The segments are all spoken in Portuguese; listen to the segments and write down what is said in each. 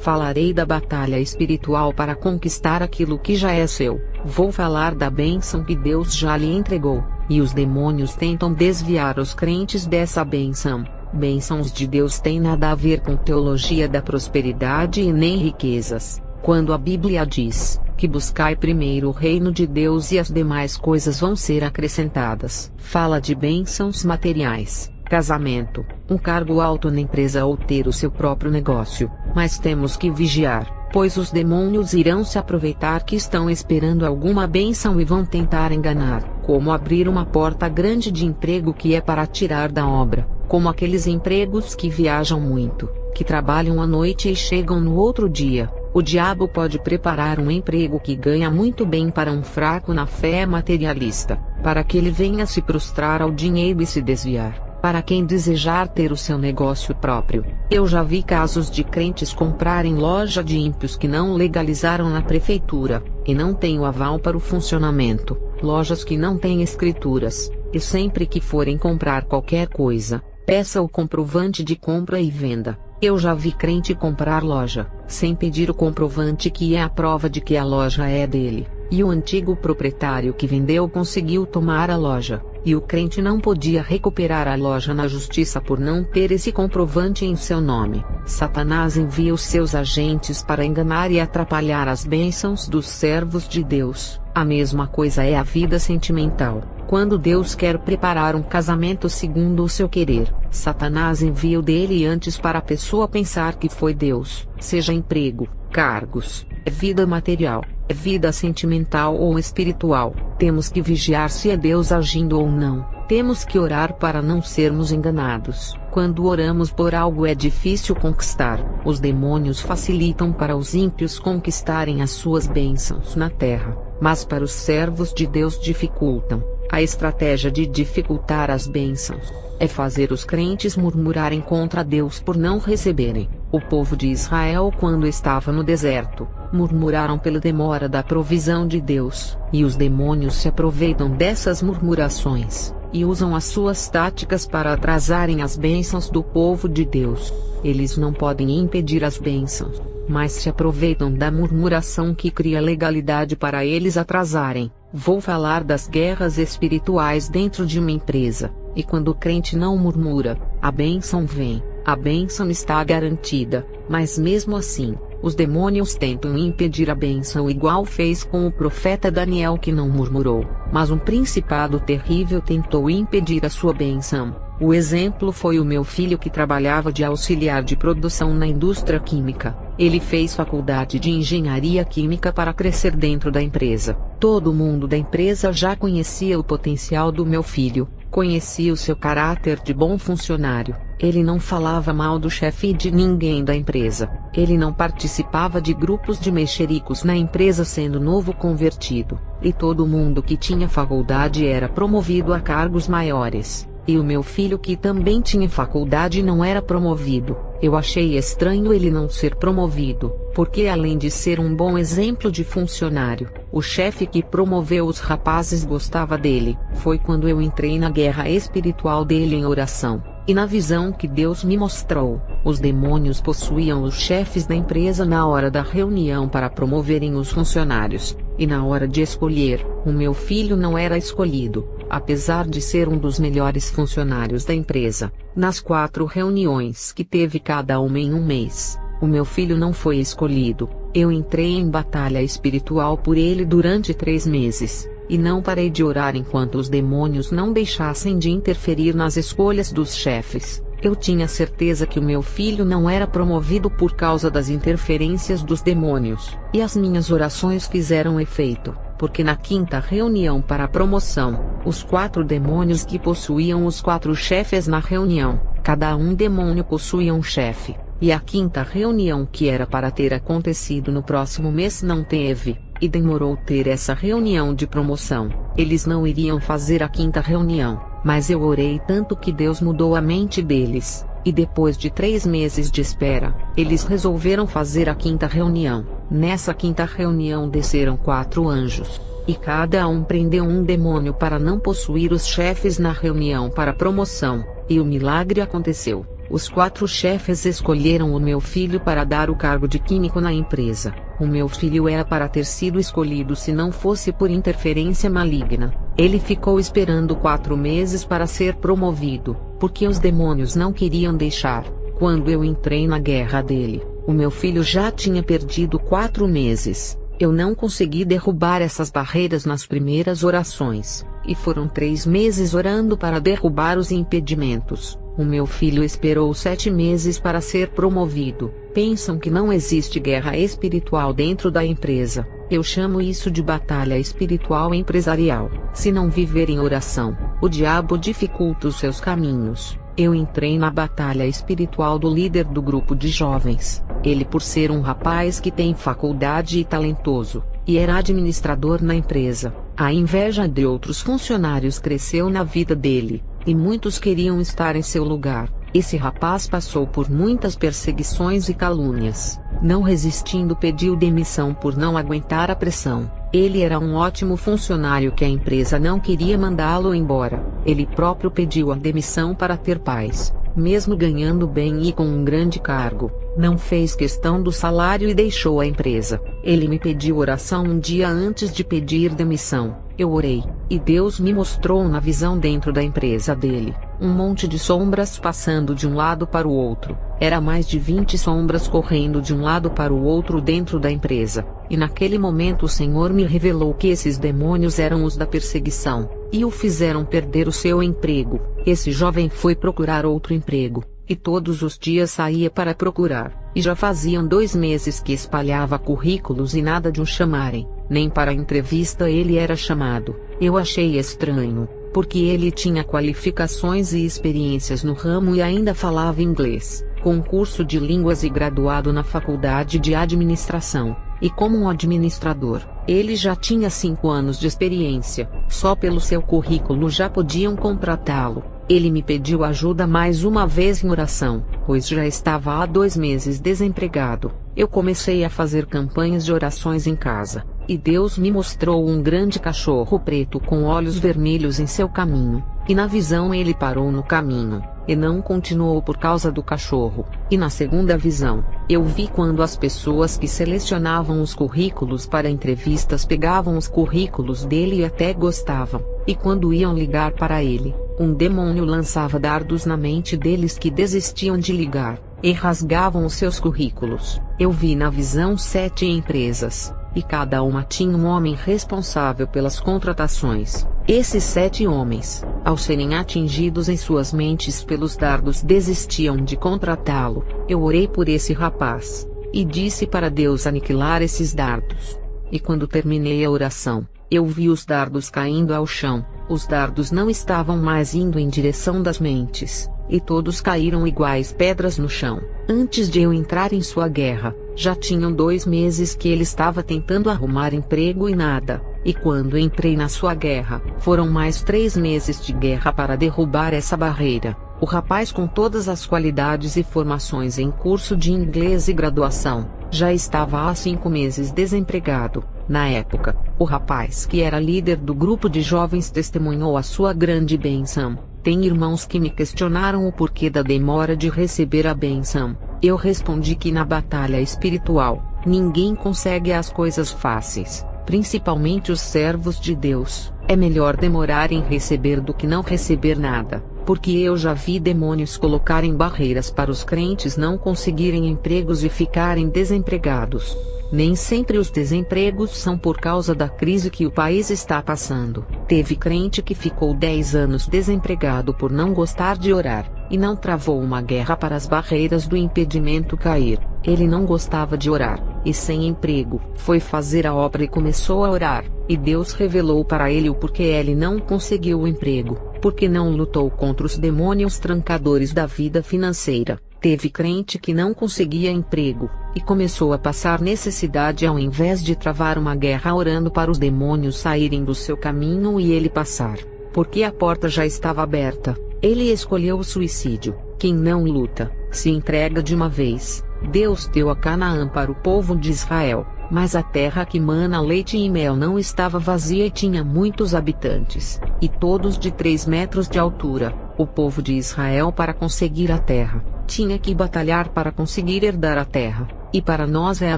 Falarei da batalha espiritual para conquistar aquilo que já é seu. Vou falar da bênção que Deus já lhe entregou, e os demônios tentam desviar os crentes dessa bênção. Bênçãos de Deus têm nada a ver com teologia da prosperidade e nem riquezas. Quando a Bíblia diz que buscai primeiro o reino de Deus e as demais coisas vão ser acrescentadas, fala de bênçãos materiais, casamento, um cargo alto na empresa ou ter o seu próprio negócio. Mas temos que vigiar, pois os demônios irão se aproveitar que estão esperando alguma bênção e vão tentar enganar, como abrir uma porta grande de emprego que é para tirar da obra, como aqueles empregos que viajam muito, que trabalham à noite e chegam no outro dia. O diabo pode preparar um emprego que ganha muito bem para um fraco na fé materialista, para que ele venha se prostrar ao dinheiro e se desviar. Para quem desejar ter o seu negócio próprio, eu já vi casos de crentes comprarem loja de ímpios que não legalizaram na prefeitura, e não têm o aval para o funcionamento, lojas que não têm escrituras, e sempre que forem comprar qualquer coisa, peça o comprovante de compra e venda. Eu já vi crente comprar loja, sem pedir o comprovante que é a prova de que a loja é dele, e o antigo proprietário que vendeu conseguiu tomar a loja, e o crente não podia recuperar a loja na justiça por não ter esse comprovante em seu nome. Satanás envia os seus agentes para enganar e atrapalhar as bênçãos dos servos de Deus. A mesma coisa é a vida sentimental. Quando Deus quer preparar um casamento segundo o seu querer, Satanás envia o dele antes para a pessoa pensar que foi Deus. Seja emprego, cargos, vida material, vida sentimental ou espiritual, temos que vigiar se é Deus agindo ou não. Temos que orar para não sermos enganados. Quando oramos por algo é difícil conquistar, os demônios facilitam para os ímpios conquistarem as suas bênçãos na terra, mas para os servos de Deus dificultam. A estratégia de dificultar as bênçãos é fazer os crentes murmurarem contra Deus por não receberem. O povo de Israel, quando estava no deserto, murmuraram pela demora da provisão de Deus, e os demônios se aproveitam dessas murmurações, e usam as suas táticas para atrasarem as bênçãos do povo de Deus. Eles não podem impedir as bênçãos, mas se aproveitam da murmuração que cria legalidade para eles atrasarem. Vou falar das guerras espirituais dentro de uma empresa, e quando o crente não murmura, a bênção vem, a bênção está garantida, mas mesmo assim, os demônios tentam impedir a bênção igual fez com o profeta Daniel que não murmurou, mas um principado terrível tentou impedir a sua bênção. O exemplo foi o meu filho que trabalhava de auxiliar de produção na indústria química. Ele fez faculdade de engenharia química para crescer dentro da empresa. Todo mundo da empresa já conhecia o potencial do meu filho, conhecia o seu caráter de bom funcionário. Ele não falava mal do chefe e de ninguém da empresa. Ele não participava de grupos de mexericos na empresa sendo novo convertido. E todo mundo que tinha faculdade era promovido a cargos maiores. E o meu filho que também tinha faculdade não era promovido. Eu achei estranho ele não ser promovido, porque além de ser um bom exemplo de funcionário, o chefe que promoveu os rapazes gostava dele. Foi quando eu entrei na guerra espiritual dele em oração, e na visão que Deus me mostrou, os demônios possuíam os chefes da empresa na hora da reunião para promoverem os funcionários, e na hora de escolher, o meu filho não era escolhido. Apesar de ser um dos melhores funcionários da empresa, nas 4 reuniões que teve cada uma em um mês, o meu filho não foi escolhido. Eu entrei em batalha espiritual por ele durante 3 meses, e não parei de orar enquanto os demônios não deixassem de interferir nas escolhas dos chefes. Eu tinha certeza que o meu filho não era promovido por causa das interferências dos demônios, e as minhas orações fizeram efeito. Porque na 5ª reunião para a promoção, os 4 demônios que possuíam os 4 chefes na reunião, cada um demônio possuía um chefe, e a 5ª reunião que era para ter acontecido no próximo mês não teve, e demorou ter essa reunião de promoção. Eles não iriam fazer a 5ª reunião, mas eu orei tanto que Deus mudou a mente deles. E depois de 3 meses de espera, eles resolveram fazer a 5ª reunião. Nessa 5ª reunião desceram 4 anjos, e cada um prendeu um demônio para não possuir os chefes na reunião para promoção, e o milagre aconteceu. Os 4 chefes escolheram o meu filho para dar o cargo de químico na empresa. O meu filho era para ter sido escolhido se não fosse por interferência maligna. Ele ficou esperando 4 meses para ser promovido, porque os demônios não queriam deixar. Quando eu entrei na guerra dele, o meu filho já tinha perdido 4 meses. Eu não consegui derrubar essas barreiras nas primeiras orações, e foram 3 meses orando para derrubar os impedimentos. O meu filho esperou 7 meses para ser promovido. Pensam que não existe guerra espiritual dentro da empresa. Eu chamo isso de batalha espiritual empresarial. Se não viver em oração, o diabo dificulta os seus caminhos. Eu entrei na batalha espiritual do líder do grupo de jovens. Ele, por ser um rapaz que tem faculdade e talentoso, e era administrador na empresa, a inveja de outros funcionários cresceu na vida dele, e muitos queriam estar em seu lugar. Esse rapaz passou por muitas perseguições e calúnias. Não resistindo, pediu demissão por não aguentar a pressão. Ele era um ótimo funcionário que a empresa não queria mandá-lo embora. Ele próprio pediu a demissão para ter paz, mesmo ganhando bem e com um grande cargo. Não fez questão do salário e deixou a empresa. Ele me pediu oração um dia antes de pedir demissão. Eu orei, e Deus me mostrou na visão dentro da empresa dele, um monte de sombras passando de um lado para o outro. Era mais de 20 sombras correndo de um lado para o outro dentro da empresa. E naquele momento o Senhor me revelou que esses demônios eram os da perseguição, e o fizeram perder o seu emprego. Esse jovem foi procurar outro emprego, e todos os dias saía para procurar, e já faziam 2 meses que espalhava currículos e nada de o chamarem, nem para entrevista ele era chamado. Eu achei estranho, porque ele tinha qualificações e experiências no ramo e ainda falava inglês, com curso de línguas e graduado na faculdade de administração. E como um administrador, ele já tinha 5 anos de experiência. Só pelo seu currículo já podiam contratá-lo. Ele me pediu ajuda mais uma vez em oração, pois já estava há 2 meses desempregado. Eu comecei a fazer campanhas de orações em casa, e Deus me mostrou um grande cachorro preto com olhos vermelhos em seu caminho, e na visão ele parou no caminho, e não continuou por causa do cachorro. E na segunda visão, eu vi quando as pessoas que selecionavam os currículos para entrevistas pegavam os currículos dele e até gostavam, e quando iam ligar para ele, um demônio lançava dardos na mente deles que desistiam de ligar, e rasgavam os seus currículos. Eu vi na visão 7 empresas, e cada uma tinha um homem responsável pelas contratações. Esses 7 homens, ao serem atingidos em suas mentes pelos dardos, desistiam de contratá-lo. Eu orei por esse rapaz, e disse para Deus aniquilar esses dardos. E quando terminei a oração, eu vi os dardos caindo ao chão. Os dardos não estavam mais indo em direção das mentes, e todos caíram iguais pedras no chão. Antes de eu entrar em sua guerra, já tinham 2 meses que ele estava tentando arrumar emprego e nada, e quando entrei na sua guerra, foram mais 3 meses de guerra para derrubar essa barreira. O rapaz, com todas as qualidades e formações em curso de inglês e graduação, já estava há 5 meses desempregado. Na época, o rapaz que era líder do grupo de jovens testemunhou a sua grande bênção. Tem irmãos que me questionaram o porquê da demora de receber a bênção. Eu respondi que na batalha espiritual, ninguém consegue as coisas fáceis, principalmente os servos de Deus. É melhor demorar em receber do que não receber nada, porque eu já vi demônios colocarem barreiras para os crentes não conseguirem empregos e ficarem desempregados. Nem sempre os desempregos são por causa da crise que o país está passando. Teve crente que ficou 10 anos desempregado por não gostar de orar, e não travou uma guerra para as barreiras do impedimento cair. Ele não gostava de orar, e sem emprego, foi fazer a obra e começou a orar, e Deus revelou para ele o porquê ele não conseguiu o emprego, porque não lutou contra os demônios trancadores da vida financeira. Teve crente que não conseguia emprego, e começou a passar necessidade ao invés de travar uma guerra orando para os demônios saírem do seu caminho e ele passar, porque a porta já estava aberta. Ele escolheu o suicídio. Quem não luta, se entrega de uma vez. Deus deu a Canaã para o povo de Israel, mas a terra que mana leite e mel não estava vazia e tinha muitos habitantes, e todos de 3 metros de altura. O povo de Israel, para conseguir a terra, Tinha que batalhar para conseguir herdar a terra, e para nós é a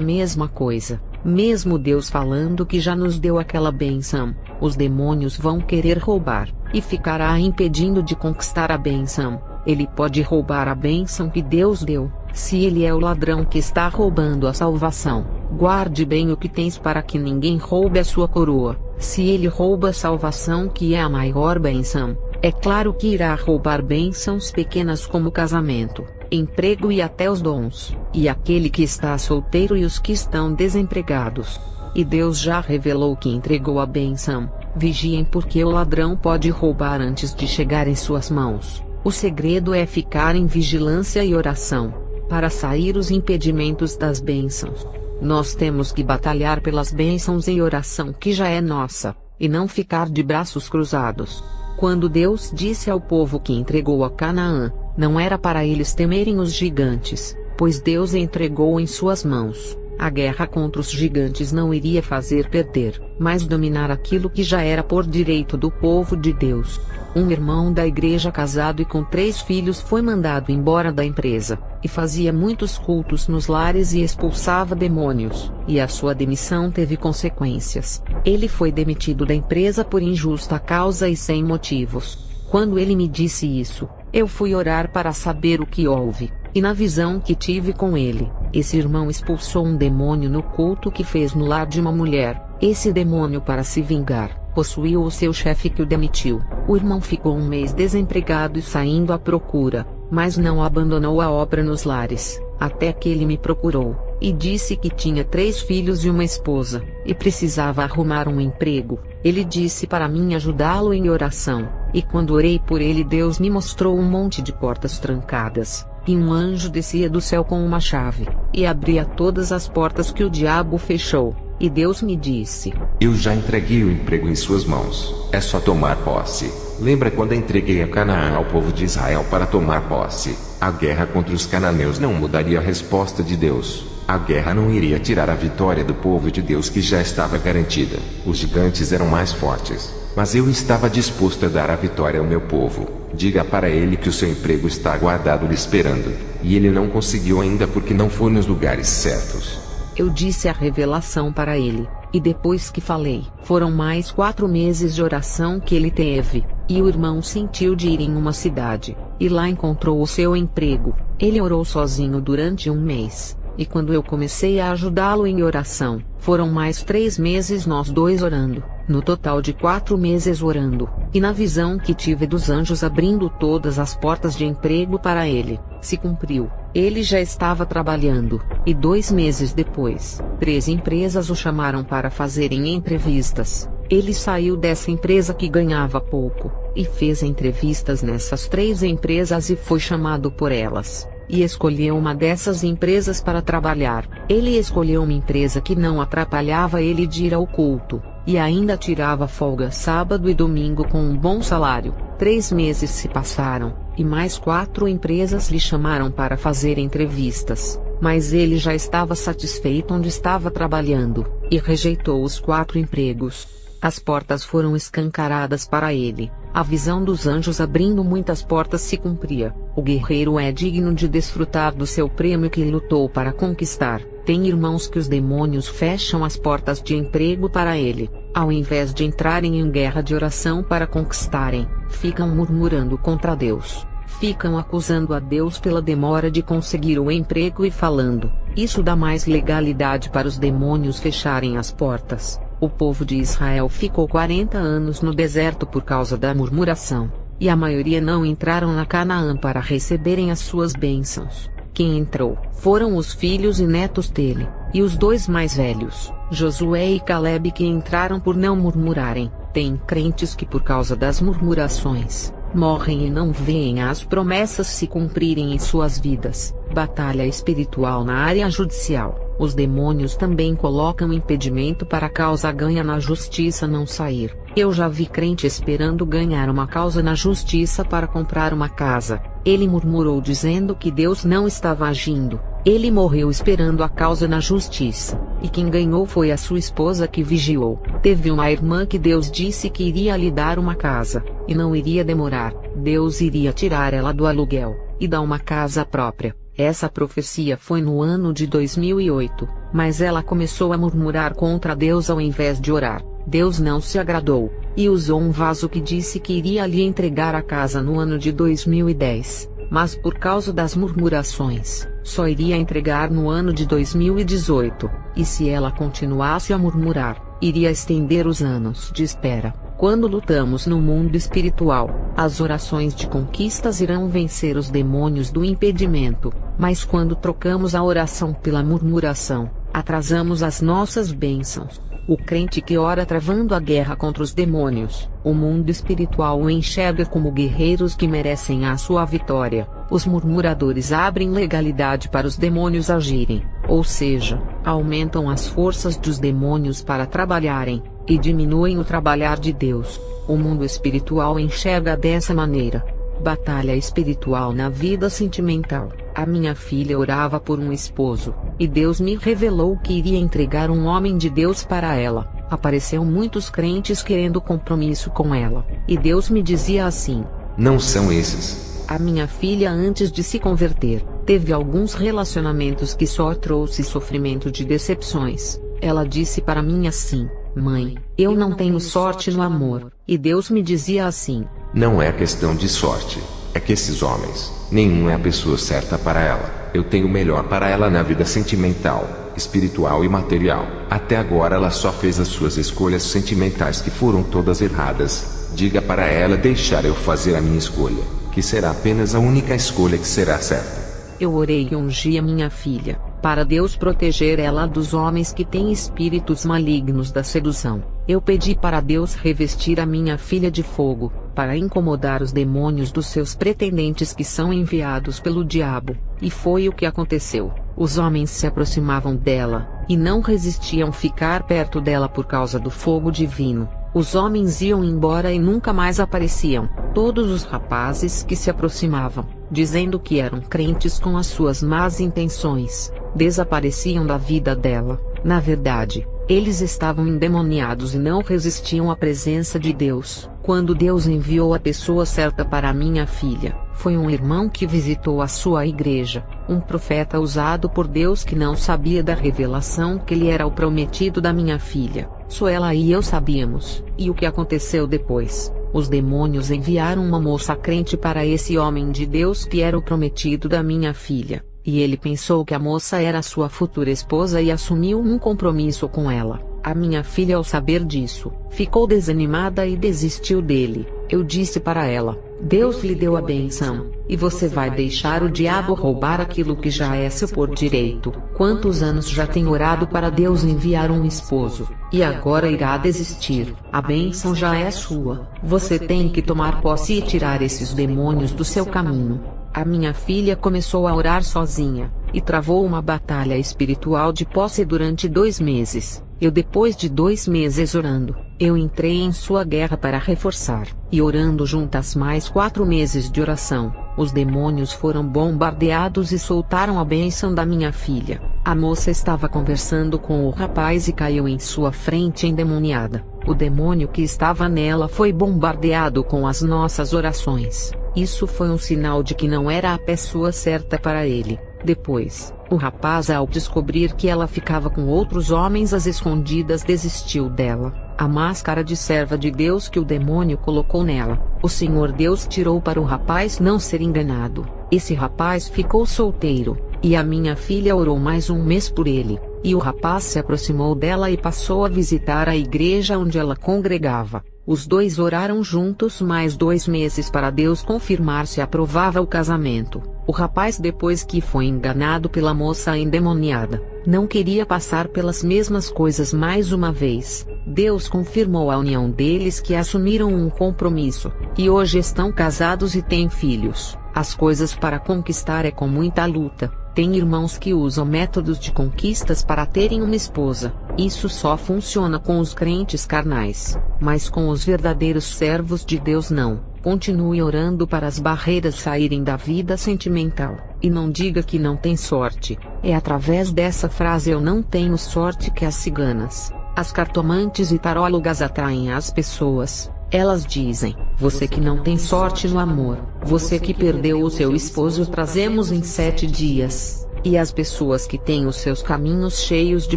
mesma coisa. Mesmo Deus falando que já nos deu aquela bênção, os demônios vão querer roubar, e ficará impedindo de conquistar a bênção. Ele pode roubar a bênção que Deus deu, se ele é o ladrão que está roubando a salvação. Guarde bem o que tens para que ninguém roube a sua coroa. Se ele rouba a salvação, que é a maior bênção, é claro que irá roubar bênçãos pequenas como casamento, emprego e até os dons, e aquele que está solteiro e os que estão desempregados. E Deus já revelou que entregou a bênção. Vigiem, porque o ladrão pode roubar antes de chegar em suas mãos. O segredo é ficar em vigilância e oração, para sair os impedimentos das bênçãos. Nós temos que batalhar pelas bênçãos em oração que já é nossa, e não ficar de braços cruzados. Quando Deus disse ao povo que entregou a Canaã, não era para eles temerem os gigantes, pois Deus entregou em suas mãos. A guerra contra os gigantes não iria fazer perder, mas dominar aquilo que já era por direito do povo de Deus. Um irmão da igreja casado e com 3 filhos foi mandado embora da empresa, e fazia muitos cultos nos lares e expulsava demônios, e a sua demissão teve consequências. Ele foi demitido da empresa por injusta causa e sem motivos. Quando ele me disse isso, eu fui orar para saber o que houve, e na visão que tive com ele, esse irmão expulsou um demônio no culto que fez no lar de uma mulher. Esse demônio, para se vingar, possuiu o seu chefe que o demitiu. O irmão ficou um mês desempregado e saindo à procura, mas não abandonou a obra nos lares, até que ele me procurou, e disse que tinha 3 filhos e uma esposa, e precisava arrumar um emprego. Ele disse para mim ajudá-lo em oração, e quando orei por ele, Deus me mostrou um monte de portas trancadas, e um anjo descia do céu com uma chave, e abria todas as portas que o diabo fechou. E Deus me disse: eu já entreguei o emprego em suas mãos, é só tomar posse. Lembra quando entreguei a Canaã ao povo de Israel para tomar posse? A guerra contra os cananeus não mudaria a resposta de Deus. A guerra não iria tirar a vitória do povo de Deus, que já estava garantida. Os gigantes eram mais fortes, mas eu estava disposto a dar a vitória ao meu povo. Diga para ele que o seu emprego está guardado lhe esperando, e ele não conseguiu ainda porque não foi nos lugares certos. Eu disse a revelação para ele, e depois que falei, foram mais 4 meses de oração que ele teve, e o irmão sentiu de ir em uma cidade, e lá encontrou o seu emprego. Ele orou sozinho durante 1 mês, e quando eu comecei a ajudá-lo em oração, foram mais 3 meses nós dois orando, no total de 4 meses orando, e na visão que tive dos anjos abrindo todas as portas de emprego para ele, se cumpriu. Ele já estava trabalhando, e 2 meses depois, 3 empresas o chamaram para fazerem entrevistas. Ele saiu dessa empresa que ganhava pouco, e fez entrevistas nessas 3 empresas e foi chamado por elas, e escolheu uma dessas empresas para trabalhar. Ele escolheu uma empresa que não atrapalhava ele de ir ao culto, e ainda tirava folga sábado e domingo com um bom salário. 3 meses se passaram, e mais 4 empresas lhe chamaram para fazer entrevistas, mas ele já estava satisfeito onde estava trabalhando, e rejeitou os 4 empregos. As portas foram escancaradas para ele, a visão dos anjos abrindo muitas portas se cumpria. O guerreiro é digno de desfrutar do seu prêmio que lutou para conquistar. Tem irmãos que os demônios fecham as portas de emprego para ele, ao invés de entrarem em guerra de oração para conquistarem, ficam murmurando contra Deus. Ficam acusando a Deus pela demora de conseguir o emprego e falando: isso dá mais legalidade para os demônios fecharem as portas. O povo de Israel ficou 40 anos no deserto por causa da murmuração, e a maioria não entraram na Canaã para receberem as suas bênçãos. Quem entrou foram os filhos e netos dele, e os 2 mais velhos, Josué e Calebe, que entraram por não murmurarem. Tem crentes que por causa das murmurações, morrem e não veem as promessas se cumprirem em suas vidas. Batalha espiritual na área judicial. Os demônios também colocam impedimento para a causa ganha na justiça não sair. Eu já vi crente esperando ganhar uma causa na justiça para comprar uma casa. Ele murmurou dizendo que Deus não estava agindo. Ele morreu esperando a causa na justiça, e quem ganhou foi a sua esposa que vigiou. Teve uma irmã que Deus disse que iria lhe dar uma casa, e não iria demorar. Deus iria tirar ela do aluguel, e dá uma casa própria. Essa profecia foi no ano de 2008, mas ela começou a murmurar contra Deus ao invés de orar. Deus não se agradou, e usou um vaso que disse que iria lhe entregar a casa no ano de 2010, mas por causa das murmurações, só iria entregar no ano de 2018, e se ela continuasse a murmurar, iria estender os anos de espera. Quando lutamos no mundo espiritual, as orações de conquistas irão vencer os demônios do impedimento, mas quando trocamos a oração pela murmuração, atrasamos as nossas bênçãos. O crente que ora travando a guerra contra os demônios, o mundo espiritual o enxerga como guerreiros que merecem a sua vitória. Os murmuradores abrem legalidade para os demônios agirem, ou seja, aumentam as forças dos demônios para trabalharem, e diminuem o trabalhar de Deus. O mundo espiritual enxerga dessa maneira. Batalha espiritual na vida sentimental. A minha filha orava por um esposo, e Deus me revelou que iria entregar um homem de Deus para ela. Apareceram muitos crentes querendo compromisso com ela, e Deus me dizia assim: não são esses. A minha filha, antes de se converter, teve alguns relacionamentos que só trouxe sofrimento de decepções. Ela disse para mim assim: mãe, eu não tenho sorte no amor. E Deus me dizia assim: não é questão de sorte, é que esses homens, nenhum é a pessoa certa para ela. Eu tenho o melhor para ela na vida sentimental, espiritual e material. Até agora ela só fez as suas escolhas sentimentais que foram todas erradas. Diga para ela deixar eu fazer a minha escolha, que será apenas a única escolha que será certa. Eu orei e ungi a minha filha, para Deus proteger ela dos homens que têm espíritos malignos da sedução. Eu pedi para Deus revestir a minha filha de fogo, para incomodar os demônios dos seus pretendentes que são enviados pelo diabo, e foi o que aconteceu. Os homens se aproximavam dela, e não resistiam ficar perto dela por causa do fogo divino. Os homens iam embora e nunca mais apareciam. Todos os rapazes que se aproximavam, dizendo que eram crentes com as suas más intenções, desapareciam da vida dela. Na verdade, eles estavam endemoniados e não resistiam à presença de Deus. Quando Deus enviou a pessoa certa para minha filha, foi um irmão que visitou a sua igreja, um profeta usado por Deus que não sabia da revelação que ele era o prometido da minha filha. Só ela e eu sabíamos. E o que aconteceu depois? Os demônios enviaram uma moça crente para esse homem de Deus que era o prometido da minha filha, e ele pensou que a moça era sua futura esposa e assumiu um compromisso com ela. A minha filha, ao saber disso, ficou desanimada e desistiu dele. Eu disse para ela: Deus lhe deu a bênção, e você vai deixar o diabo roubar aquilo que já é seu por direito. Quantos anos já tem orado para Deus enviar um esposo, e agora irá desistir? A bênção já é sua. Você tem que tomar posse e tirar esses demônios do seu caminho. A minha filha começou a orar sozinha, e travou uma batalha espiritual de posse durante 2 meses. Depois de 2 meses orando, eu entrei em sua guerra para reforçar, e orando juntas mais 4 meses de oração, os demônios foram bombardeados e soltaram a bênção da minha filha. A moça estava conversando com o rapaz e caiu em sua frente endemoniada. O demônio que estava nela foi bombardeado com as nossas orações. Isso foi um sinal de que não era a pessoa certa para ele. Depois, o rapaz, ao descobrir que ela ficava com outros homens às escondidas, desistiu dela. A máscara de serva de Deus que o demônio colocou nela, o Senhor Deus tirou para o rapaz não ser enganado. Esse rapaz ficou solteiro, e a minha filha orou mais 1 mês por ele, e o rapaz se aproximou dela e passou a visitar a igreja onde ela congregava. Os dois oraram juntos mais 2 meses para Deus confirmar se aprovava o casamento. O rapaz, depois que foi enganado pela moça endemoniada, não queria passar pelas mesmas coisas mais uma vez. Deus confirmou a união deles, que assumiram um compromisso, e hoje estão casados e têm filhos. As coisas para conquistar é com muita luta. Tem irmãos que usam métodos de conquistas para terem uma esposa. Isso só funciona com os crentes carnais, mas com os verdadeiros servos de Deus não. Continue orando para as barreiras saírem da vida sentimental, e não diga que não tem sorte. É através dessa frase "eu não tenho sorte" que as ciganas, as cartomantes e tarólogas atraem as pessoas. Elas dizem: você que não tem sorte no amor, você que perdeu o seu esposo, trazemos em 7 dias. E as pessoas que têm os seus caminhos cheios de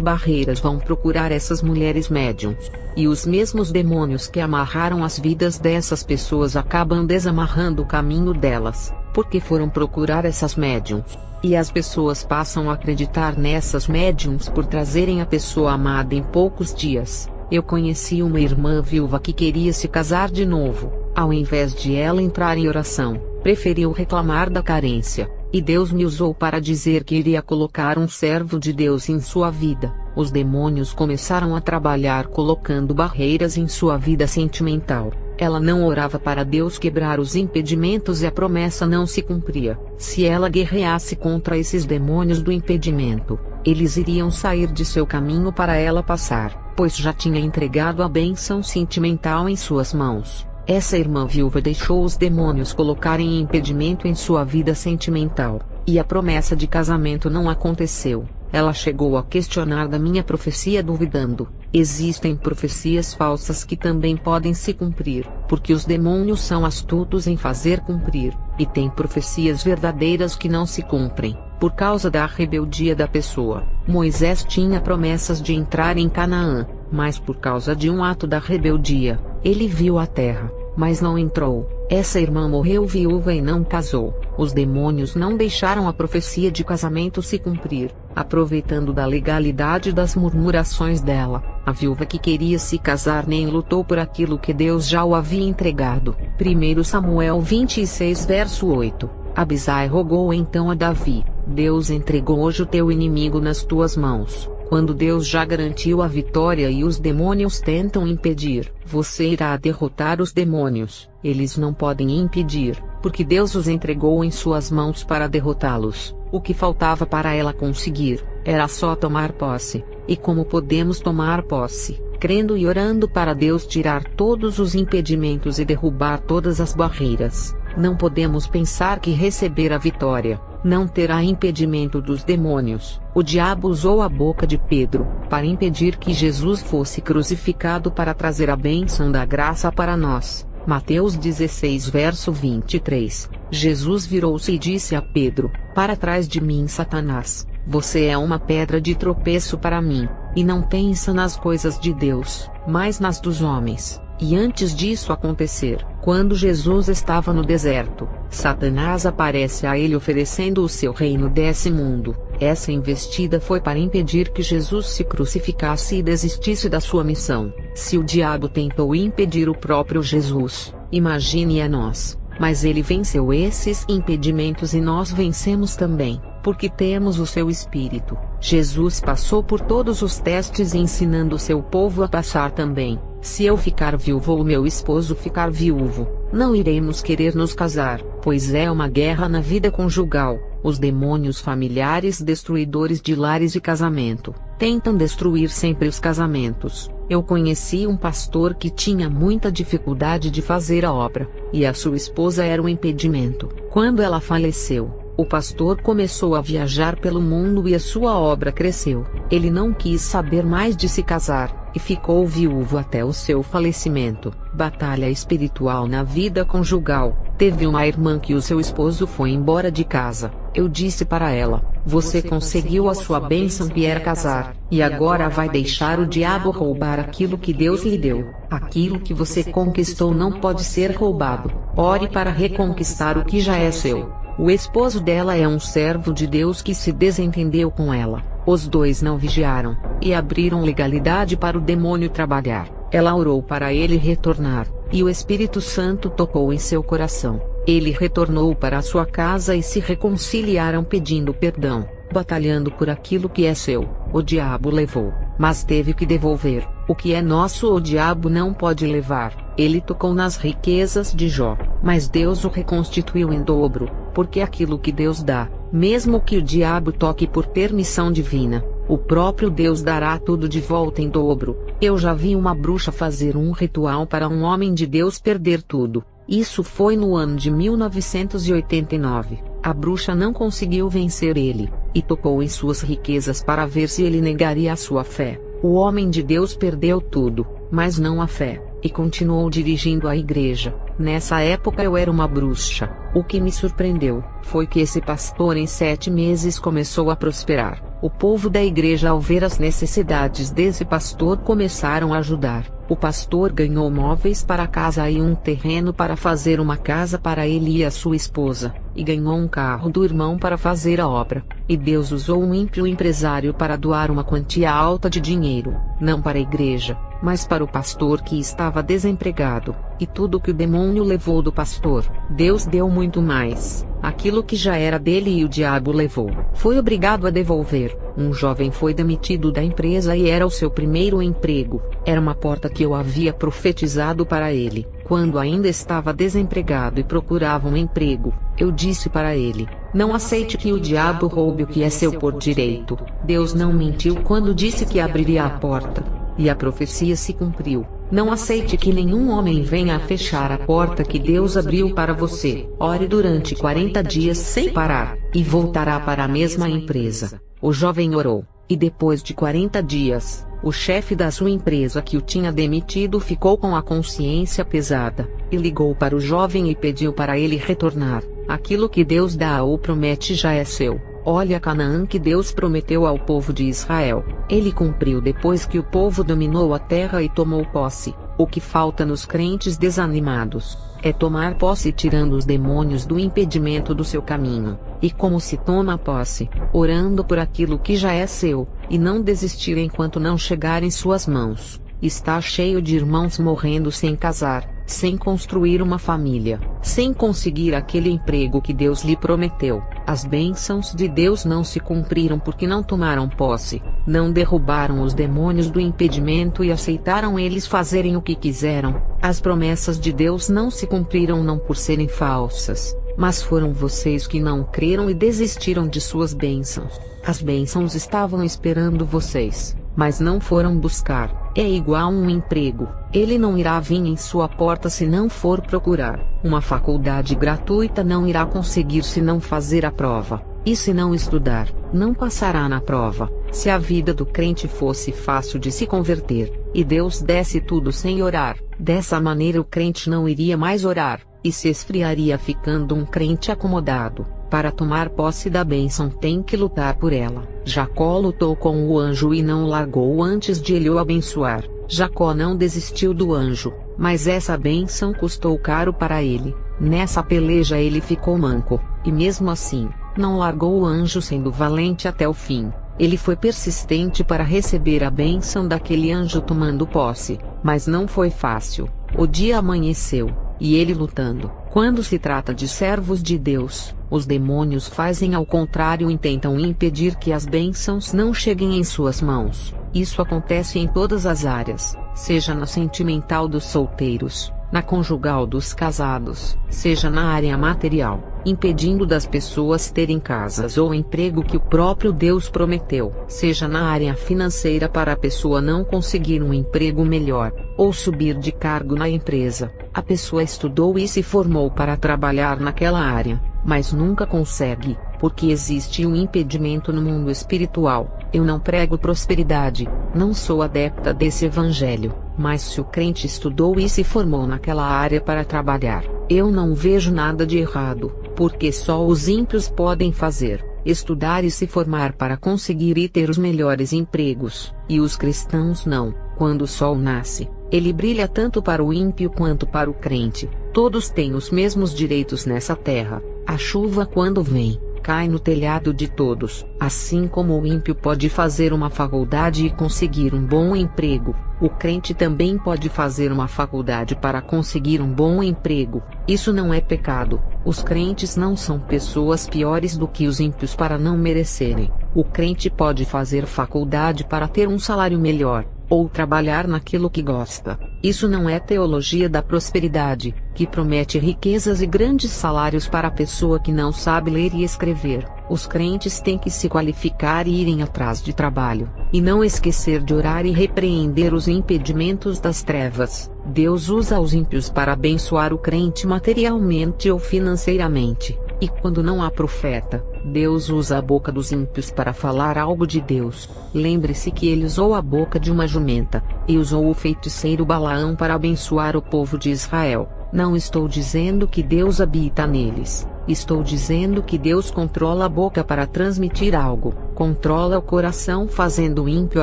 barreiras vão procurar essas mulheres médiums. E os mesmos demônios que amarraram as vidas dessas pessoas acabam desamarrando o caminho delas, porque foram procurar essas médiums. E as pessoas passam a acreditar nessas médiums por trazerem a pessoa amada em poucos dias. Eu conheci uma irmã viúva que queria se casar de novo. Ao invés de ela entrar em oração, preferiu reclamar da carência. E Deus me usou para dizer que iria colocar um servo de Deus em sua vida. Os demônios começaram a trabalhar colocando barreiras em sua vida sentimental. Ela não orava para Deus quebrar os impedimentos e a promessa não se cumpria. Se ela guerreasse contra esses demônios do impedimento, eles iriam sair de seu caminho para ela passar, pois já tinha entregado a bênção sentimental em suas mãos. Essa irmã viúva deixou os demônios colocarem impedimento em sua vida sentimental, e a promessa de casamento não aconteceu. Ela chegou a questionar da minha profecia duvidando. Existem profecias falsas que também podem se cumprir, porque os demônios são astutos em fazer cumprir, e tem profecias verdadeiras que não se cumprem, por causa da rebeldia da pessoa. Moisés tinha promessas de entrar em Canaã, mas por causa de um ato da rebeldia, ele viu a terra, mas não entrou. Essa irmã morreu viúva e não casou. Os demônios não deixaram a profecia de casamento se cumprir, aproveitando da legalidade das murmurações dela. A viúva que queria se casar nem lutou por aquilo que Deus já o havia entregado. 1 Samuel 26 verso 8. Abisai rogou então a Davi: Deus entregou hoje o teu inimigo nas tuas mãos. Quando Deus já garantiu a vitória e os demônios tentam impedir, você irá derrotar os demônios. Eles não podem impedir, porque Deus os entregou em suas mãos para derrotá-los. O que faltava para ela conseguir, era só tomar posse. E como podemos tomar posse? Crendo e orando para Deus tirar todos os impedimentos e derrubar todas as barreiras. Não podemos pensar que receber a vitória não terá impedimento dos demônios. O diabo usou a boca de Pedro para impedir que Jesus fosse crucificado para trazer a bênção da graça para nós. Mateus 16 verso 23. Jesus virou-se e disse a Pedro: Para trás de mim, Satanás, você é uma pedra de tropeço para mim, e não pensa nas coisas de Deus, mas nas dos homens. E antes disso acontecer, quando Jesus estava no deserto, Satanás aparece a ele oferecendo o seu reino desse mundo. Essa investida foi para impedir que Jesus se crucificasse e desistisse da sua missão. Se o diabo tentou impedir o próprio Jesus, imagine a nós. Mas ele venceu esses impedimentos e nós vencemos também, porque temos o seu Espírito. Jesus passou por todos os testes ensinando o seu povo a passar também. Se eu ficar viúvo ou meu esposo ficar viúvo, não iremos querer nos casar, pois é uma guerra na vida conjugal. Os demônios familiares destruidores de lares e casamento tentam destruir sempre os casamentos. Eu conheci um pastor que tinha muita dificuldade de fazer a obra, e a sua esposa era um impedimento. Quando ela faleceu, o pastor começou a viajar pelo mundo e a sua obra cresceu. Ele não quis saber mais de se casar, e ficou viúvo até o seu falecimento. Batalha espiritual na vida conjugal. Teve uma irmã que o seu esposo foi embora de casa. Eu disse para ela: você conseguiu a sua bênção que era casar, e agora vai deixar o diabo roubar aquilo que Deus lhe deu. Aquilo que você conquistou não pode ser roubado. Ore para reconquistar o que já é seu. O esposo dela é um servo de Deus que se desentendeu com ela. Os dois não vigiaram, e abriram legalidade para o demônio trabalhar. Ela orou para ele retornar, e o Espírito Santo tocou em seu coração. Ele retornou para sua casa e se reconciliaram pedindo perdão, batalhando por aquilo que é seu. O diabo levou, mas teve que devolver. O que é nosso o diabo não pode levar. Ele tocou nas riquezas de Jó, mas Deus o reconstituiu em dobro, porque aquilo que Deus dá, mesmo que o diabo toque por permissão divina, o próprio Deus dará tudo de volta em dobro. Eu já vi uma bruxa fazer um ritual para um homem de Deus perder tudo. Isso foi no ano de 1989. A bruxa não conseguiu vencer ele, e tocou em suas riquezas para ver se ele negaria a sua fé. O homem de Deus perdeu tudo, mas não a fé, e continuou dirigindo a igreja. Nessa época eu era uma bruxa. O que me surpreendeu foi que esse pastor em 7 meses começou a prosperar. O povo da igreja, ao ver as necessidades desse pastor, começaram a ajudar. O pastor ganhou móveis para a casa e um terreno para fazer uma casa para ele e a sua esposa, e ganhou um carro do irmão para fazer a obra. E Deus usou um ímpio empresário para doar uma quantia alta de dinheiro, não para a igreja, mas para o pastor que estava desempregado. E tudo que o demônio levou do pastor, Deus deu muito mais. Aquilo que já era dele e o diabo levou, foi obrigado a devolver. Um jovem foi demitido da empresa e era o seu primeiro emprego. Era uma porta que eu havia profetizado para ele, quando ainda estava desempregado e procurava um emprego. Eu disse para ele: não aceite que o diabo roube o que é seu por direito. Deus não mentiu quando disse que abriria a porta. E a profecia se cumpriu. Não aceite que nenhum homem venha a fechar a porta que Deus abriu para você. Ore durante 40 dias sem parar, e voltará para a mesma empresa. O jovem orou, e depois de 40 dias, o chefe da sua empresa que o tinha demitido ficou com a consciência pesada, e ligou para o jovem e pediu para ele retornar. Aquilo que Deus dá ou promete já é seu. Olha Canaã que Deus prometeu ao povo de Israel. Ele cumpriu depois que o povo dominou a terra e tomou posse. O que falta nos crentes desanimados é tomar posse, tirando os demônios do impedimento do seu caminho. E como se toma posse? Orando por aquilo que já é seu, e não desistir enquanto não chegar em suas mãos. Está cheio de irmãos morrendo sem casar, sem construir uma família, sem conseguir aquele emprego que Deus lhe prometeu. As bênçãos de Deus não se cumpriram porque não tomaram posse, não derrubaram os demônios do impedimento e aceitaram eles fazerem o que quiseram. As promessas de Deus não se cumpriram não por serem falsas, mas foram vocês que não creram e desistiram de suas bênçãos. As bênçãos estavam esperando vocês, mas não foram buscar. É igual um emprego, ele não irá vir em sua porta se não for procurar. Uma faculdade gratuita não irá conseguir se não fazer a prova. E se não estudar, não passará na prova. Se a vida do crente fosse fácil de se converter, e Deus desse tudo sem orar, dessa maneira o crente não iria mais orar, e se esfriaria ficando um crente acomodado. Para tomar posse da bênção tem que lutar por ela. Jacó lutou com o anjo e não o largou antes de ele o abençoar. Jacó não desistiu do anjo, mas essa bênção custou caro para ele. Nessa peleja ele ficou manco, e mesmo assim, não largou o anjo sendo valente até o fim. Ele foi persistente para receber a bênção daquele anjo tomando posse, mas não foi fácil. O dia amanheceu, e ele lutando. Quando se trata de servos de Deus, os demônios fazem ao contrário e tentam impedir que as bênçãos não cheguem em suas mãos. Isso acontece em todas as áreas, seja na sentimental dos solteiros, na conjugal dos casados, seja na área material, impedindo das pessoas terem casas ou emprego que o próprio Deus prometeu, seja na área financeira para a pessoa não conseguir um emprego melhor, ou subir de cargo na empresa. A pessoa estudou e se formou para trabalhar naquela área, mas nunca consegue, porque existe um impedimento no mundo espiritual. Eu não prego prosperidade, não sou adepta desse evangelho, mas se o crente estudou e se formou naquela área para trabalhar, eu não vejo nada de errado, porque só os ímpios podem fazer, estudar e se formar para conseguir e ter os melhores empregos, e os cristãos não. Quando o sol nasce, ele brilha tanto para o ímpio quanto para o crente. Todos têm os mesmos direitos nessa terra. A chuva, quando vem, cai no telhado de todos. Assim como o ímpio pode fazer uma faculdade e conseguir um bom emprego, o crente também pode fazer uma faculdade para conseguir um bom emprego. Isso não é pecado. Os crentes não são pessoas piores do que os ímpios para não merecerem. O crente pode fazer faculdade para ter um salário melhor, ou trabalhar naquilo que gosta. Isso não é teologia da prosperidade, que promete riquezas e grandes salários para a pessoa que não sabe ler e escrever. Os crentes têm que se qualificar e irem atrás de trabalho, e não esquecer de orar e repreender os impedimentos das trevas. Deus usa os ímpios para abençoar o crente materialmente ou financeiramente. E quando não há profeta, Deus usa a boca dos ímpios para falar algo de Deus. Lembre-se que ele usou a boca de uma jumenta, e usou o feiticeiro Balaão para abençoar o povo de Israel. Não estou dizendo que Deus habita neles. Estou dizendo que Deus controla a boca para transmitir algo, controla o coração fazendo o ímpio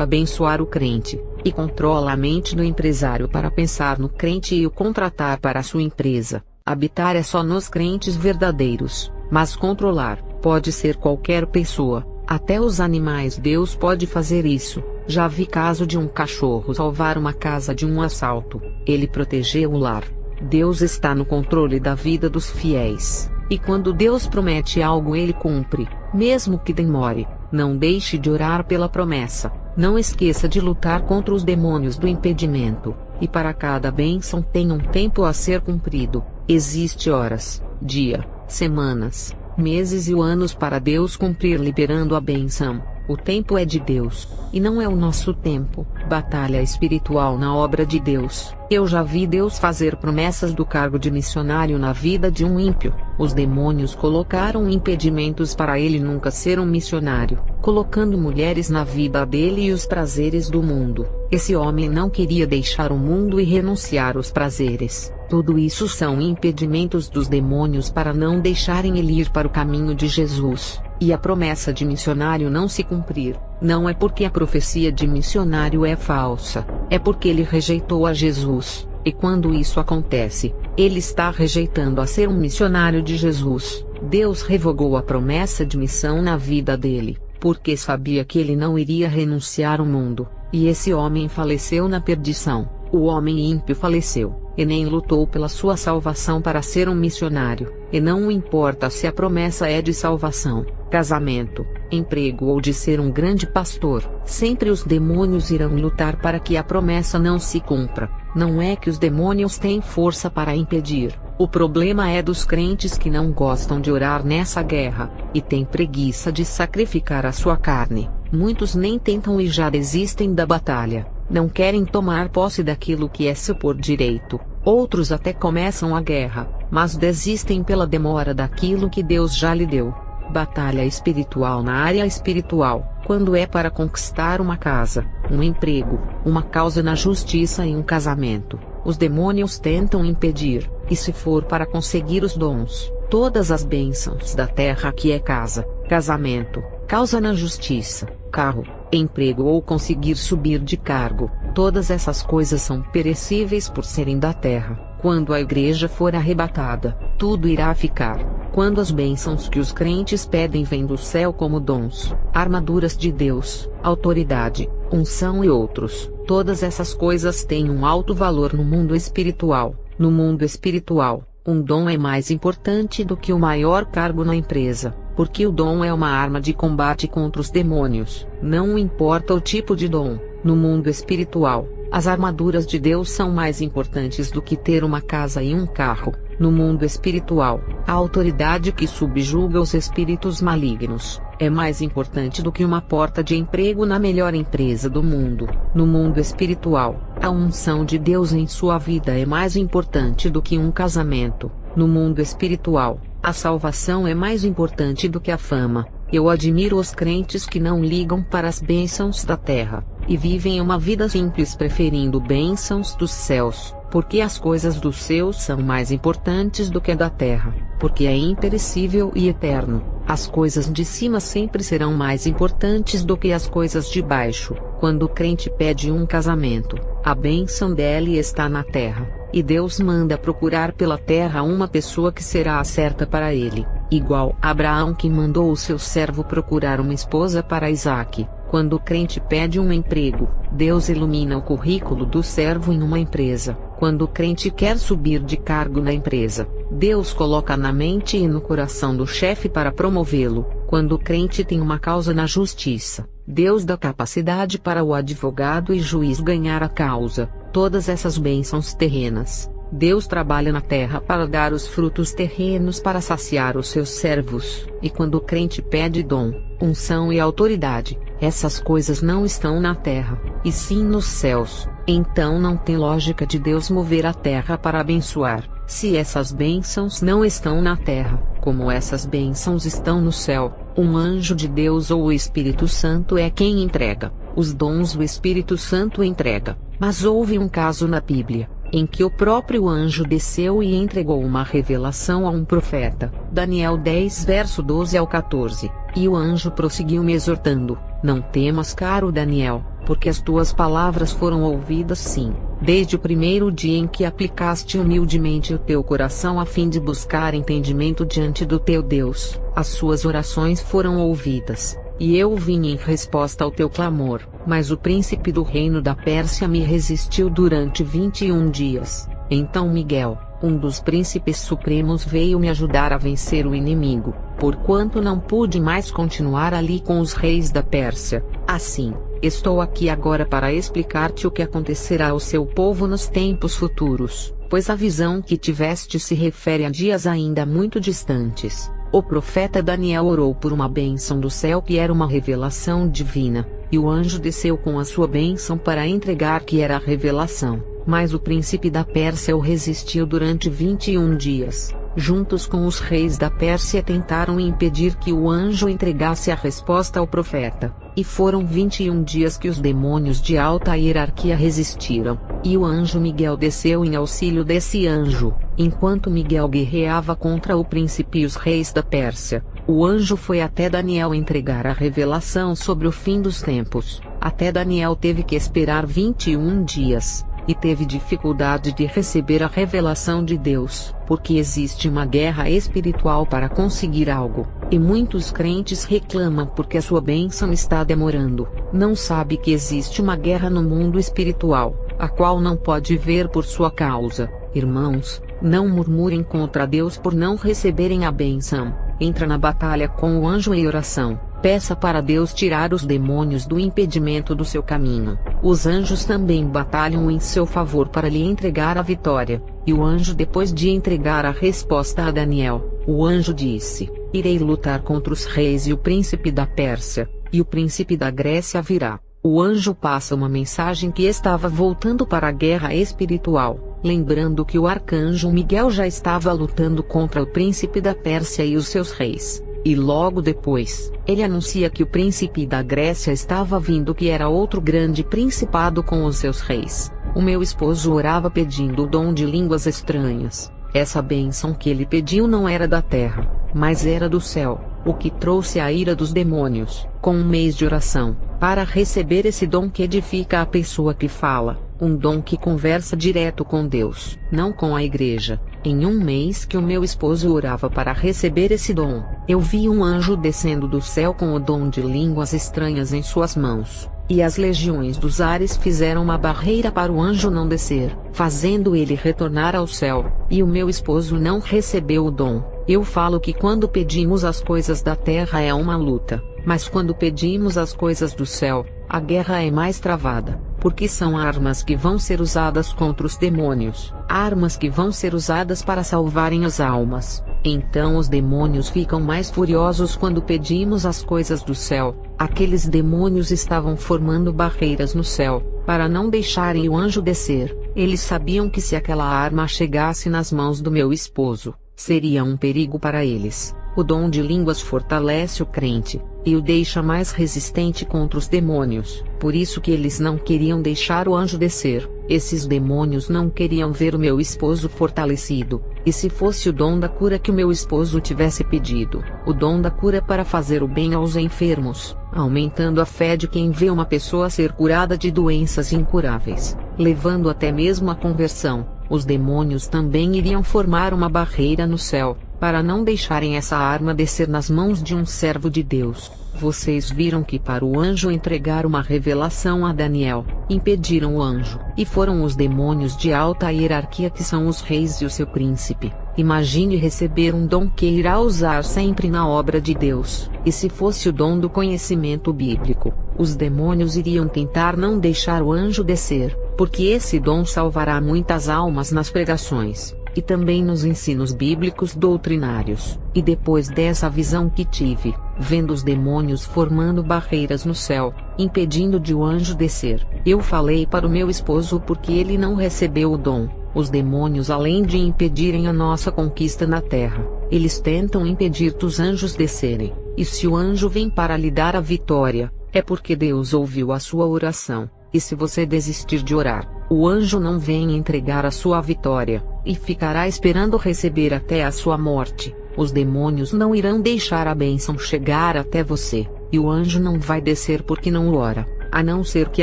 abençoar o crente, e controla a mente do empresário para pensar no crente e o contratar para sua empresa. Habitar é só nos crentes verdadeiros, mas controlar pode ser qualquer pessoa, até os animais. Deus pode fazer isso. Já vi caso de um cachorro salvar uma casa de um assalto. Ele protegeu o lar. Deus está no controle da vida dos fiéis, e quando Deus promete algo ele cumpre, mesmo que demore. Não deixe de orar pela promessa. Não esqueça de lutar contra os demônios do impedimento, e para cada bênção tem um tempo a ser cumprido. Existe horas, dia, semanas, meses e anos para Deus cumprir liberando a bênção. O tempo é de Deus, e não é o nosso tempo. Batalha espiritual na obra de Deus. Eu já vi Deus fazer promessas do cargo de missionário na vida de um ímpio. Os demônios colocaram impedimentos para ele nunca ser um missionário, colocando mulheres na vida dele e os prazeres do mundo. Esse homem não queria deixar o mundo e renunciar aos prazeres. Tudo isso são impedimentos dos demônios para não deixarem ele ir para o caminho de Jesus. E a promessa de missionário não se cumprir, não é porque a profecia de missionário é falsa, é porque ele rejeitou a Jesus, e quando isso acontece, ele está rejeitando a ser um missionário de Jesus. Deus revogou a promessa de missão na vida dele, porque sabia que ele não iria renunciar ao mundo, e esse homem faleceu na perdição. O homem ímpio faleceu, e nem lutou pela sua salvação para ser um missionário, e não importa se a promessa é de salvação, casamento, emprego ou de ser um grande pastor, sempre os demônios irão lutar para que a promessa não se cumpra. Não é que os demônios têm força para impedir, o problema é dos crentes que não gostam de orar nessa guerra, e têm preguiça de sacrificar a sua carne. Muitos nem tentam e já desistem da batalha. Não querem tomar posse daquilo que é seu por direito. Outros até começam a guerra, mas desistem pela demora daquilo que Deus já lhe deu. Batalha espiritual na área espiritual, quando é para conquistar uma casa, um emprego, uma causa na justiça e um casamento, os demônios tentam impedir, e se for para conseguir os dons, todas as bênçãos da terra que é casa, casamento, causa na justiça, carro, emprego ou conseguir subir de cargo, todas essas coisas são perecíveis por serem da terra. Quando a igreja for arrebatada, tudo irá ficar. Quando as bênçãos que os crentes pedem vêm do céu como dons, armaduras de Deus, autoridade, unção e outros, todas essas coisas têm um alto valor no mundo espiritual. No mundo espiritual, um dom é mais importante do que o maior cargo na empresa, porque o dom é uma arma de combate contra os demônios, não importa o tipo de dom. No mundo espiritual, as armaduras de Deus são mais importantes do que ter uma casa e um carro. No mundo espiritual, a autoridade que subjuga os espíritos malignos é mais importante do que uma porta de emprego na melhor empresa do mundo. No mundo espiritual, a unção de Deus em sua vida é mais importante do que um casamento. No mundo espiritual, a salvação é mais importante do que a fama. Eu admiro os crentes que não ligam para as bênçãos da terra, e vivem uma vida simples preferindo bênçãos dos céus, porque as coisas dos céus são mais importantes do que a da terra, porque é imperecível e eterno. As coisas de cima sempre serão mais importantes do que as coisas de baixo. Quando o crente pede um casamento, a bênção dele está na terra, e Deus manda procurar pela terra uma pessoa que será a certa para ele, igual Abraão que mandou o seu servo procurar uma esposa para Isaque. Quando o crente pede um emprego, Deus ilumina o currículo do servo em uma empresa. Quando o crente quer subir de cargo na empresa, Deus coloca na mente e no coração do chefe para promovê-lo. Quando o crente tem uma causa na justiça, Deus dá capacidade para o advogado e juiz ganhar a causa. Todas essas bênçãos terrenas, Deus trabalha na terra para dar os frutos terrenos para saciar os seus servos. E quando o crente pede dom, unção e autoridade, essas coisas não estão na terra, e sim nos céus. Então não tem lógica de Deus mover a terra para abençoar, se essas bênçãos não estão na terra, como essas bênçãos estão no céu. Um anjo de Deus ou o Espírito Santo é quem entrega. Os dons o Espírito Santo entrega. Mas houve um caso na Bíblia, em que o próprio anjo desceu e entregou uma revelação a um profeta. Daniel 10 verso 12 ao 14. E o anjo prosseguiu me exortando: não temas, caro Daniel, porque as tuas palavras foram ouvidas sim, desde o primeiro dia em que aplicaste humildemente o teu coração a fim de buscar entendimento diante do teu Deus. As suas orações foram ouvidas, e eu vim em resposta ao teu clamor. Mas o príncipe do reino da Pérsia me resistiu durante 21 dias. Então Miguel, um dos príncipes supremos, veio me ajudar a vencer o inimigo, porquanto não pude mais continuar ali com os reis da Pérsia. Assim, estou aqui agora para explicar-te o que acontecerá ao seu povo nos tempos futuros, pois a visão que tiveste se refere a dias ainda muito distantes. O profeta Daniel orou por uma bênção do céu que era uma revelação divina, e o anjo desceu com a sua bênção para entregar que era a revelação, mas o príncipe da Pérsia o resistiu durante 21 dias. Juntos com os reis da Pérsia tentaram impedir que o anjo entregasse a resposta ao profeta, e foram 21 dias que os demônios de alta hierarquia resistiram, e o anjo Miguel desceu em auxílio desse anjo. Enquanto Miguel guerreava contra o príncipe e os reis da Pérsia, o anjo foi até Daniel entregar a revelação sobre o fim dos tempos. Até Daniel teve que esperar 21 dias, e teve dificuldade de receber a revelação de Deus, porque existe uma guerra espiritual para conseguir algo, e muitos crentes reclamam porque a sua bênção está demorando. Não sabe que existe uma guerra no mundo espiritual, a qual não pode ver por sua causa. Irmãos, não murmurem contra Deus por não receberem a bênção. Entra na batalha com o anjo em oração. Peça para Deus tirar os demônios do impedimento do seu caminho. Os anjos também batalham em seu favor para lhe entregar a vitória. E o anjo, depois de entregar a resposta a Daniel, o anjo disse: irei lutar contra os reis e o príncipe da Pérsia, e o príncipe da Grécia virá. O anjo passa uma mensagem que estava voltando para a guerra espiritual, lembrando que o arcanjo Miguel já estava lutando contra o príncipe da Pérsia e os seus reis. E logo depois, ele anuncia que o príncipe da Grécia estava vindo, que era outro grande principado com os seus reis. O meu esposo orava pedindo o dom de línguas estranhas. Essa bênção que ele pediu não era da terra, mas era do céu, o que trouxe a ira dos demônios. Com um mês de oração, para receber esse dom que edifica a pessoa que fala, um dom que conversa direto com Deus, não com a igreja. Em um mês que o meu esposo orava para receber esse dom, eu vi um anjo descendo do céu com o dom de línguas estranhas em suas mãos, e as legiões dos ares fizeram uma barreira para o anjo não descer, fazendo ele retornar ao céu, e o meu esposo não recebeu o dom. Eu falo que quando pedimos as coisas da terra é uma luta, mas quando pedimos as coisas do céu, a guerra é mais travada, porque são armas que vão ser usadas contra os demônios, armas que vão ser usadas para salvarem as almas. Então os demônios ficam mais furiosos quando pedimos as coisas do céu. Aqueles demônios estavam formando barreiras no céu, para não deixarem o anjo descer. Eles sabiam que se aquela arma chegasse nas mãos do meu esposo, seria um perigo para eles. O dom de línguas fortalece o crente, e o deixa mais resistente contra os demônios. Por isso que eles não queriam deixar o anjo descer. Esses demônios não queriam ver o meu esposo fortalecido. E se fosse o dom da cura que o meu esposo tivesse pedido, o dom da cura para fazer o bem aos enfermos, aumentando a fé de quem vê uma pessoa ser curada de doenças incuráveis, levando até mesmo à conversão, os demônios também iriam formar uma barreira no céu, para não deixarem essa arma descer nas mãos de um servo de Deus. Vocês viram que para o anjo entregar uma revelação a Daniel, impediram o anjo, e foram os demônios de alta hierarquia que são os reis e o seu príncipe. Imagine receber um dom que irá usar sempre na obra de Deus, e se fosse o dom do conhecimento bíblico, os demônios iriam tentar não deixar o anjo descer, porque esse dom salvará muitas almas nas pregações, e também nos ensinos bíblicos doutrinários. E depois dessa visão que tive, vendo os demônios formando barreiras no céu, impedindo de o anjo descer, eu falei para o meu esposo porque ele não recebeu o dom. Os demônios, além de impedirem a nossa conquista na terra, eles tentam impedir dos anjos descerem. E se o anjo vem para lhe dar a vitória, é porque Deus ouviu a sua oração. E se você desistir de orar, o anjo não vem entregar a sua vitória, e ficará esperando receber até a sua morte, os demônios não irão deixar a bênção chegar até você, e o anjo não vai descer porque não ora, a não ser que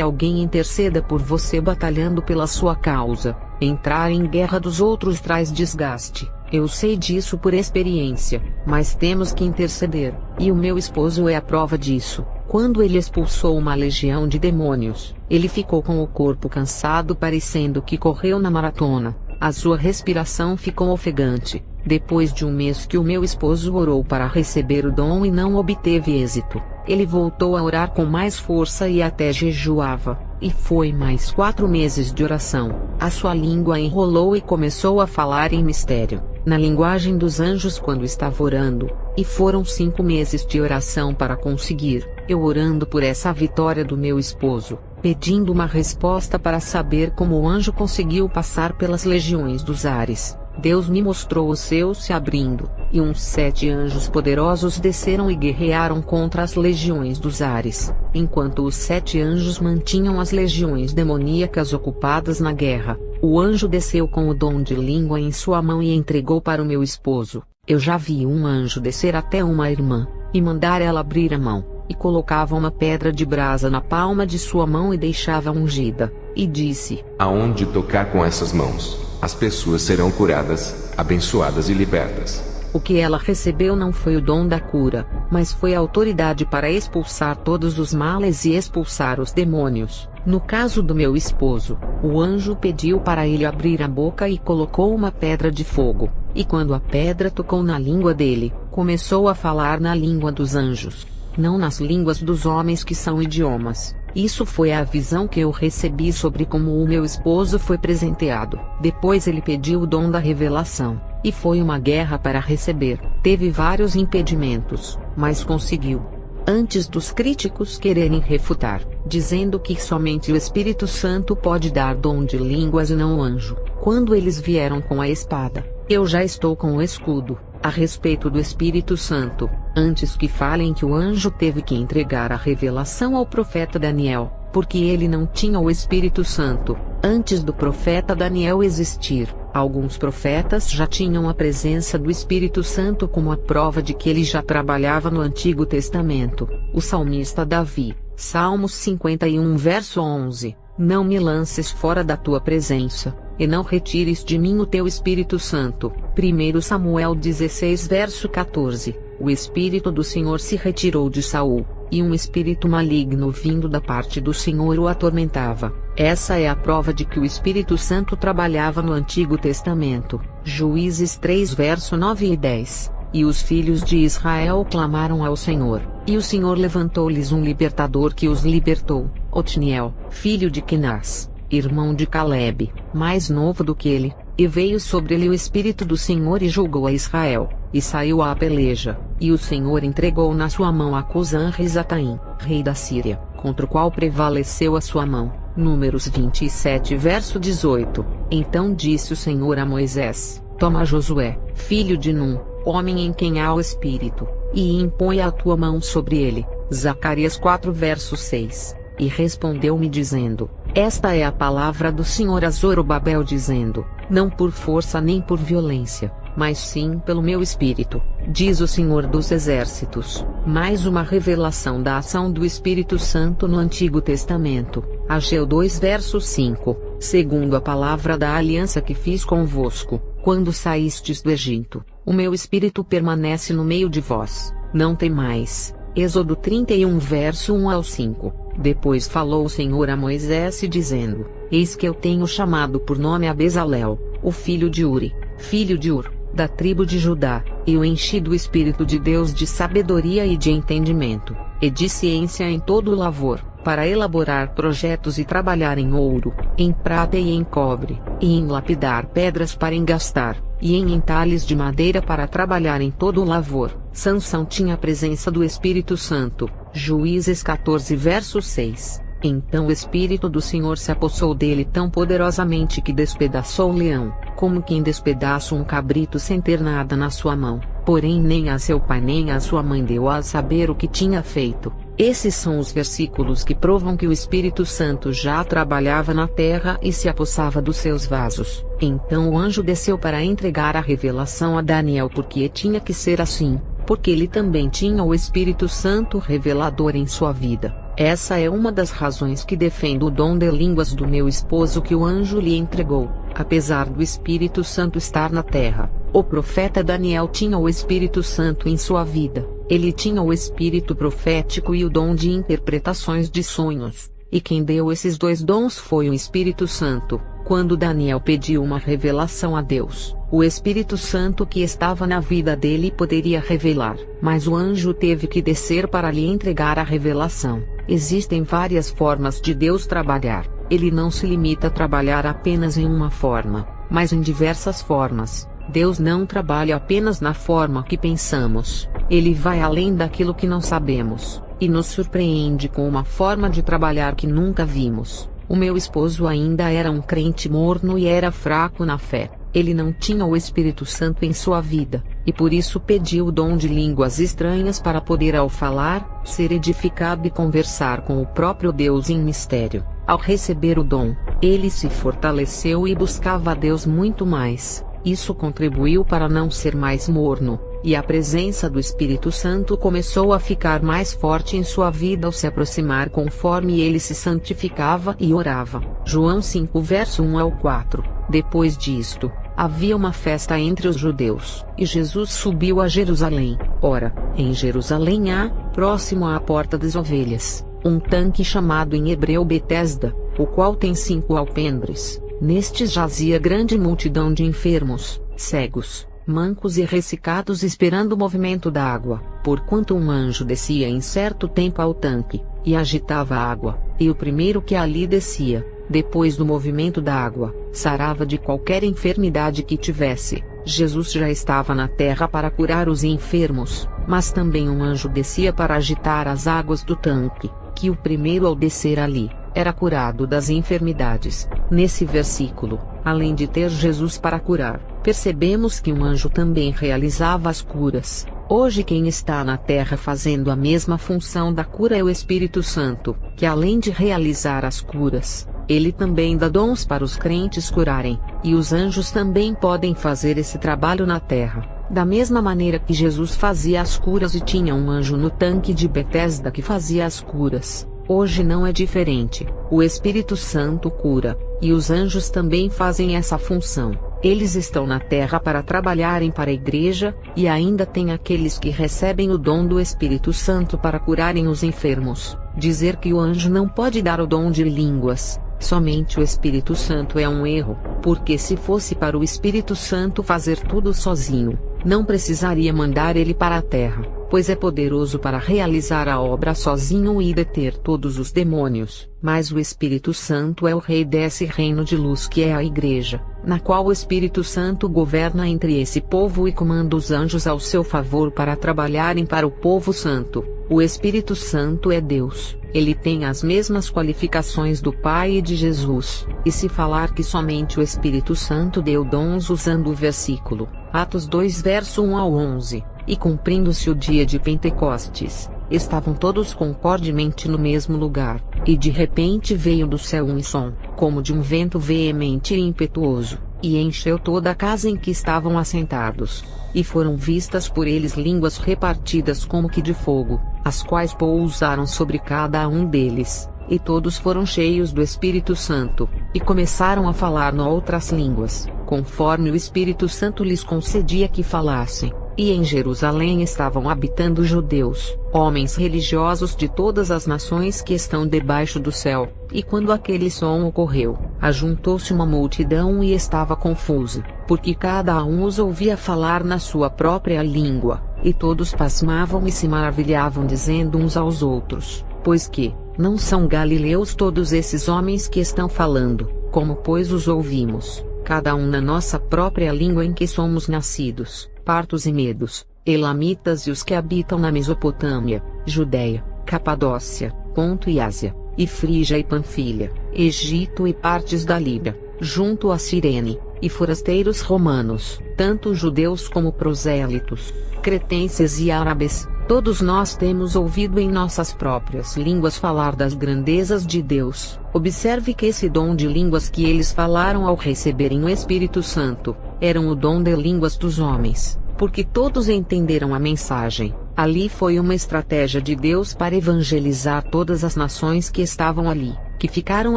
alguém interceda por você batalhando pela sua causa. Entrar em guerra dos outros traz desgaste, eu sei disso por experiência, mas temos que interceder, e o meu esposo é a prova disso. Quando ele expulsou uma legião de demônios, ele ficou com o corpo cansado parecendo que correu na maratona, a sua respiração ficou ofegante. Depois de um mês que o meu esposo orou para receber o dom e não obteve êxito, ele voltou a orar com mais força e até jejuava, e foi mais 4 meses de oração. A sua língua enrolou e começou a falar em mistério, na linguagem dos anjos quando estava orando, e foram 5 meses de oração para conseguir, eu orando por essa vitória do meu esposo, pedindo uma resposta para saber como o anjo conseguiu passar pelas legiões dos ares. Deus me mostrou os céus se abrindo, e uns 7 anjos poderosos desceram e guerrearam contra as legiões dos ares, enquanto os 7 anjos mantinham as legiões demoníacas ocupadas na guerra. O anjo desceu com o dom de língua em sua mão e entregou para o meu esposo. Eu já vi um anjo descer até uma irmã, e mandar ela abrir a mão, e colocava uma pedra de brasa na palma de sua mão e deixava ungida, e disse: aonde tocar com essas mãos, as pessoas serão curadas, abençoadas e libertas. O que ela recebeu não foi o dom da cura, mas foi a autoridade para expulsar todos os males e expulsar os demônios. No caso do meu esposo, o anjo pediu para ele abrir a boca e colocou uma pedra de fogo, e quando a pedra tocou na língua dele, começou a falar na língua dos anjos, não nas línguas dos homens que são idiomas. Isso foi a visão que eu recebi sobre como o meu esposo foi presenteado. Depois ele pediu o dom da revelação, e foi uma guerra para receber. Teve vários impedimentos, mas conseguiu. Antes dos críticos quererem refutar, dizendo que somente o Espírito Santo pode dar dom de línguas e não o anjo, quando eles vieram com a espada, eu já estou com o escudo. A respeito do Espírito Santo, antes que falem que o anjo teve que entregar a revelação ao profeta Daniel, porque ele não tinha o Espírito Santo, antes do profeta Daniel existir, alguns profetas já tinham a presença do Espírito Santo como a prova de que ele já trabalhava no Antigo Testamento. O salmista Davi, Salmos 51 verso 11, não me lances fora da tua presença, e não retires de mim o teu Espírito Santo. 1 Samuel 16 verso 14, o Espírito do Senhor se retirou de Saul, e um espírito maligno vindo da parte do Senhor o atormentava. Essa é a prova de que o Espírito Santo trabalhava no Antigo Testamento. Juízes 3 verso 9 e 10. E os filhos de Israel clamaram ao Senhor, e o Senhor levantou-lhes um libertador que os libertou, Otniel, filho de Quenaz, irmão de Calebe, mais novo do que ele, e veio sobre ele o Espírito do Senhor e julgou a Israel, e saiu à peleja, e o Senhor entregou na sua mão a Cusã-Risataim, rei da Síria, contra o qual prevaleceu a sua mão. Números 27 verso 18. Então disse o Senhor a Moisés: toma Josué, filho de Num, homem em quem há o Espírito, e impõe a tua mão sobre ele. Zacarias 4 verso 6. E respondeu-me dizendo: esta é a palavra do Senhor a Zorobabel dizendo: não por força nem por violência, mas sim pelo meu Espírito, diz o Senhor dos Exércitos. Mais uma revelação da ação do Espírito Santo no Antigo Testamento. Ageu 2 verso 5, segundo a palavra da aliança que fiz convosco, quando saístes do Egito, o meu Espírito permanece no meio de vós, não temais. Êxodo 31 verso 1 ao 5. Depois falou o Senhor a Moisés dizendo: eis que eu tenho chamado por nome a Bezalel, o filho de Uri, filho de Ur, da tribo de Judá, e o enchi do Espírito de Deus de sabedoria e de entendimento, e de ciência em todo o lavor, para elaborar projetos e trabalhar em ouro, em prata e em cobre, e em lapidar pedras para engastar, e em entalhes de madeira para trabalhar em todo o lavor. Sansão tinha a presença do Espírito Santo. Juízes 14 verso 6. Então o Espírito do Senhor se apossou dele tão poderosamente que despedaçou o leão, como quem despedaça um cabrito sem ter nada na sua mão. Porém nem a seu pai nem a sua mãe deu a saber o que tinha feito. Esses são os versículos que provam que o Espírito Santo já trabalhava na terra e se apossava dos seus vasos. Então o anjo desceu para entregar a revelação a Daniel, porque tinha que ser assim, porque ele também tinha o Espírito Santo revelador em sua vida. Essa é uma das razões que defendo o dom de línguas do meu esposo que o anjo lhe entregou. Apesar do Espírito Santo estar na terra, o profeta Daniel tinha o Espírito Santo em sua vida. Ele tinha o espírito profético e o dom de interpretações de sonhos. E quem deu esses dois dons foi o Espírito Santo. Quando Daniel pediu uma revelação a Deus, o Espírito Santo que estava na vida dele poderia revelar, mas o anjo teve que descer para lhe entregar a revelação. Existem várias formas de Deus trabalhar. Ele não se limita a trabalhar apenas em uma forma, mas em diversas formas. Deus não trabalha apenas na forma que pensamos. Ele vai além daquilo que não sabemos, e nos surpreende com uma forma de trabalhar que nunca vimos. O meu esposo ainda era um crente morno e era fraco na fé. Ele não tinha o Espírito Santo em sua vida, e por isso pediu o dom de línguas estranhas para poder, ao falar, ser edificado e conversar com o próprio Deus em mistério. Ao receber o dom, ele se fortaleceu e buscava a Deus muito mais. Isso contribuiu para não ser mais morno, e a presença do Espírito Santo começou a ficar mais forte em sua vida ao se aproximar conforme ele se santificava e orava. João 5 verso 1 ao 4. Depois disto, havia uma festa entre os judeus, e Jesus subiu a Jerusalém. Ora, em Jerusalém há, próximo à porta das ovelhas, um tanque chamado em hebreu Betesda, o qual tem 5 alpendres. Nestes jazia grande multidão de enfermos, cegos, mancos e ressecados esperando o movimento da água, porquanto um anjo descia em certo tempo ao tanque, e agitava a água, e o primeiro que ali descia, depois do movimento da água, sarava de qualquer enfermidade que tivesse. Jesus já estava na terra para curar os enfermos, mas também um anjo descia para agitar as águas do tanque, que o primeiro ao descer ali, era curado das enfermidades. Nesse versículo, além de ter Jesus para curar, percebemos que um anjo também realizava as curas. Hoje quem está na terra fazendo a mesma função da cura é o Espírito Santo, que além de realizar as curas, ele também dá dons para os crentes curarem, e os anjos também podem fazer esse trabalho na terra. Da mesma maneira que Jesus fazia as curas e tinha um anjo no tanque de Betesda que fazia as curas, hoje não é diferente. O Espírito Santo cura, e os anjos também fazem essa função. Eles estão na terra para trabalharem para a igreja, e ainda tem aqueles que recebem o dom do Espírito Santo para curarem os enfermos. Dizer que o anjo não pode dar o dom de línguas, somente o Espírito Santo, é um erro, porque se fosse para o Espírito Santo fazer tudo sozinho, não precisaria mandar ele para a terra, pois é poderoso para realizar a obra sozinho e deter todos os demônios. Mas o Espírito Santo é o rei desse reino de luz que é a igreja, na qual o Espírito Santo governa entre esse povo e comanda os anjos ao seu favor para trabalharem para o povo santo. O Espírito Santo é Deus, ele tem as mesmas qualificações do Pai e de Jesus, e se falar que somente o Espírito Santo deu dons usando o versículo, Atos 2 verso 1 ao 11, e cumprindo-se o dia de Pentecostes, estavam todos concordemente no mesmo lugar, e de repente veio do céu um som, como de um vento veemente e impetuoso, e encheu toda a casa em que estavam assentados, e foram vistas por eles línguas repartidas como que de fogo, as quais pousaram sobre cada um deles, e todos foram cheios do Espírito Santo, e começaram a falar noutras línguas, conforme o Espírito Santo lhes concedia que falassem. E em Jerusalém estavam habitando judeus, homens religiosos de todas as nações que estão debaixo do céu. E quando aquele som ocorreu, ajuntou-se uma multidão e estava confusa, porque cada um os ouvia falar na sua própria língua, e todos pasmavam e se maravilhavam dizendo uns aos outros, pois que, não são galileus todos esses homens que estão falando, como pois os ouvimos, cada um na nossa própria língua em que somos nascidos, partos e medos, elamitas e os que habitam na Mesopotâmia, Judéia, Capadócia, Ponto e Ásia, e Frígia e Panfilha, Egito e partes da Líbia, junto a Cirene, e forasteiros romanos, tanto judeus como prosélitos, cretenses e árabes, Todos nós temos ouvido em nossas próprias línguas falar das grandezas de Deus. Observe que esse dom de línguas que eles falaram ao receberem o Espírito Santo, eram o dom de línguas dos homens, porque todos entenderam a mensagem. Ali foi uma estratégia de Deus para evangelizar todas as nações que estavam ali, que ficaram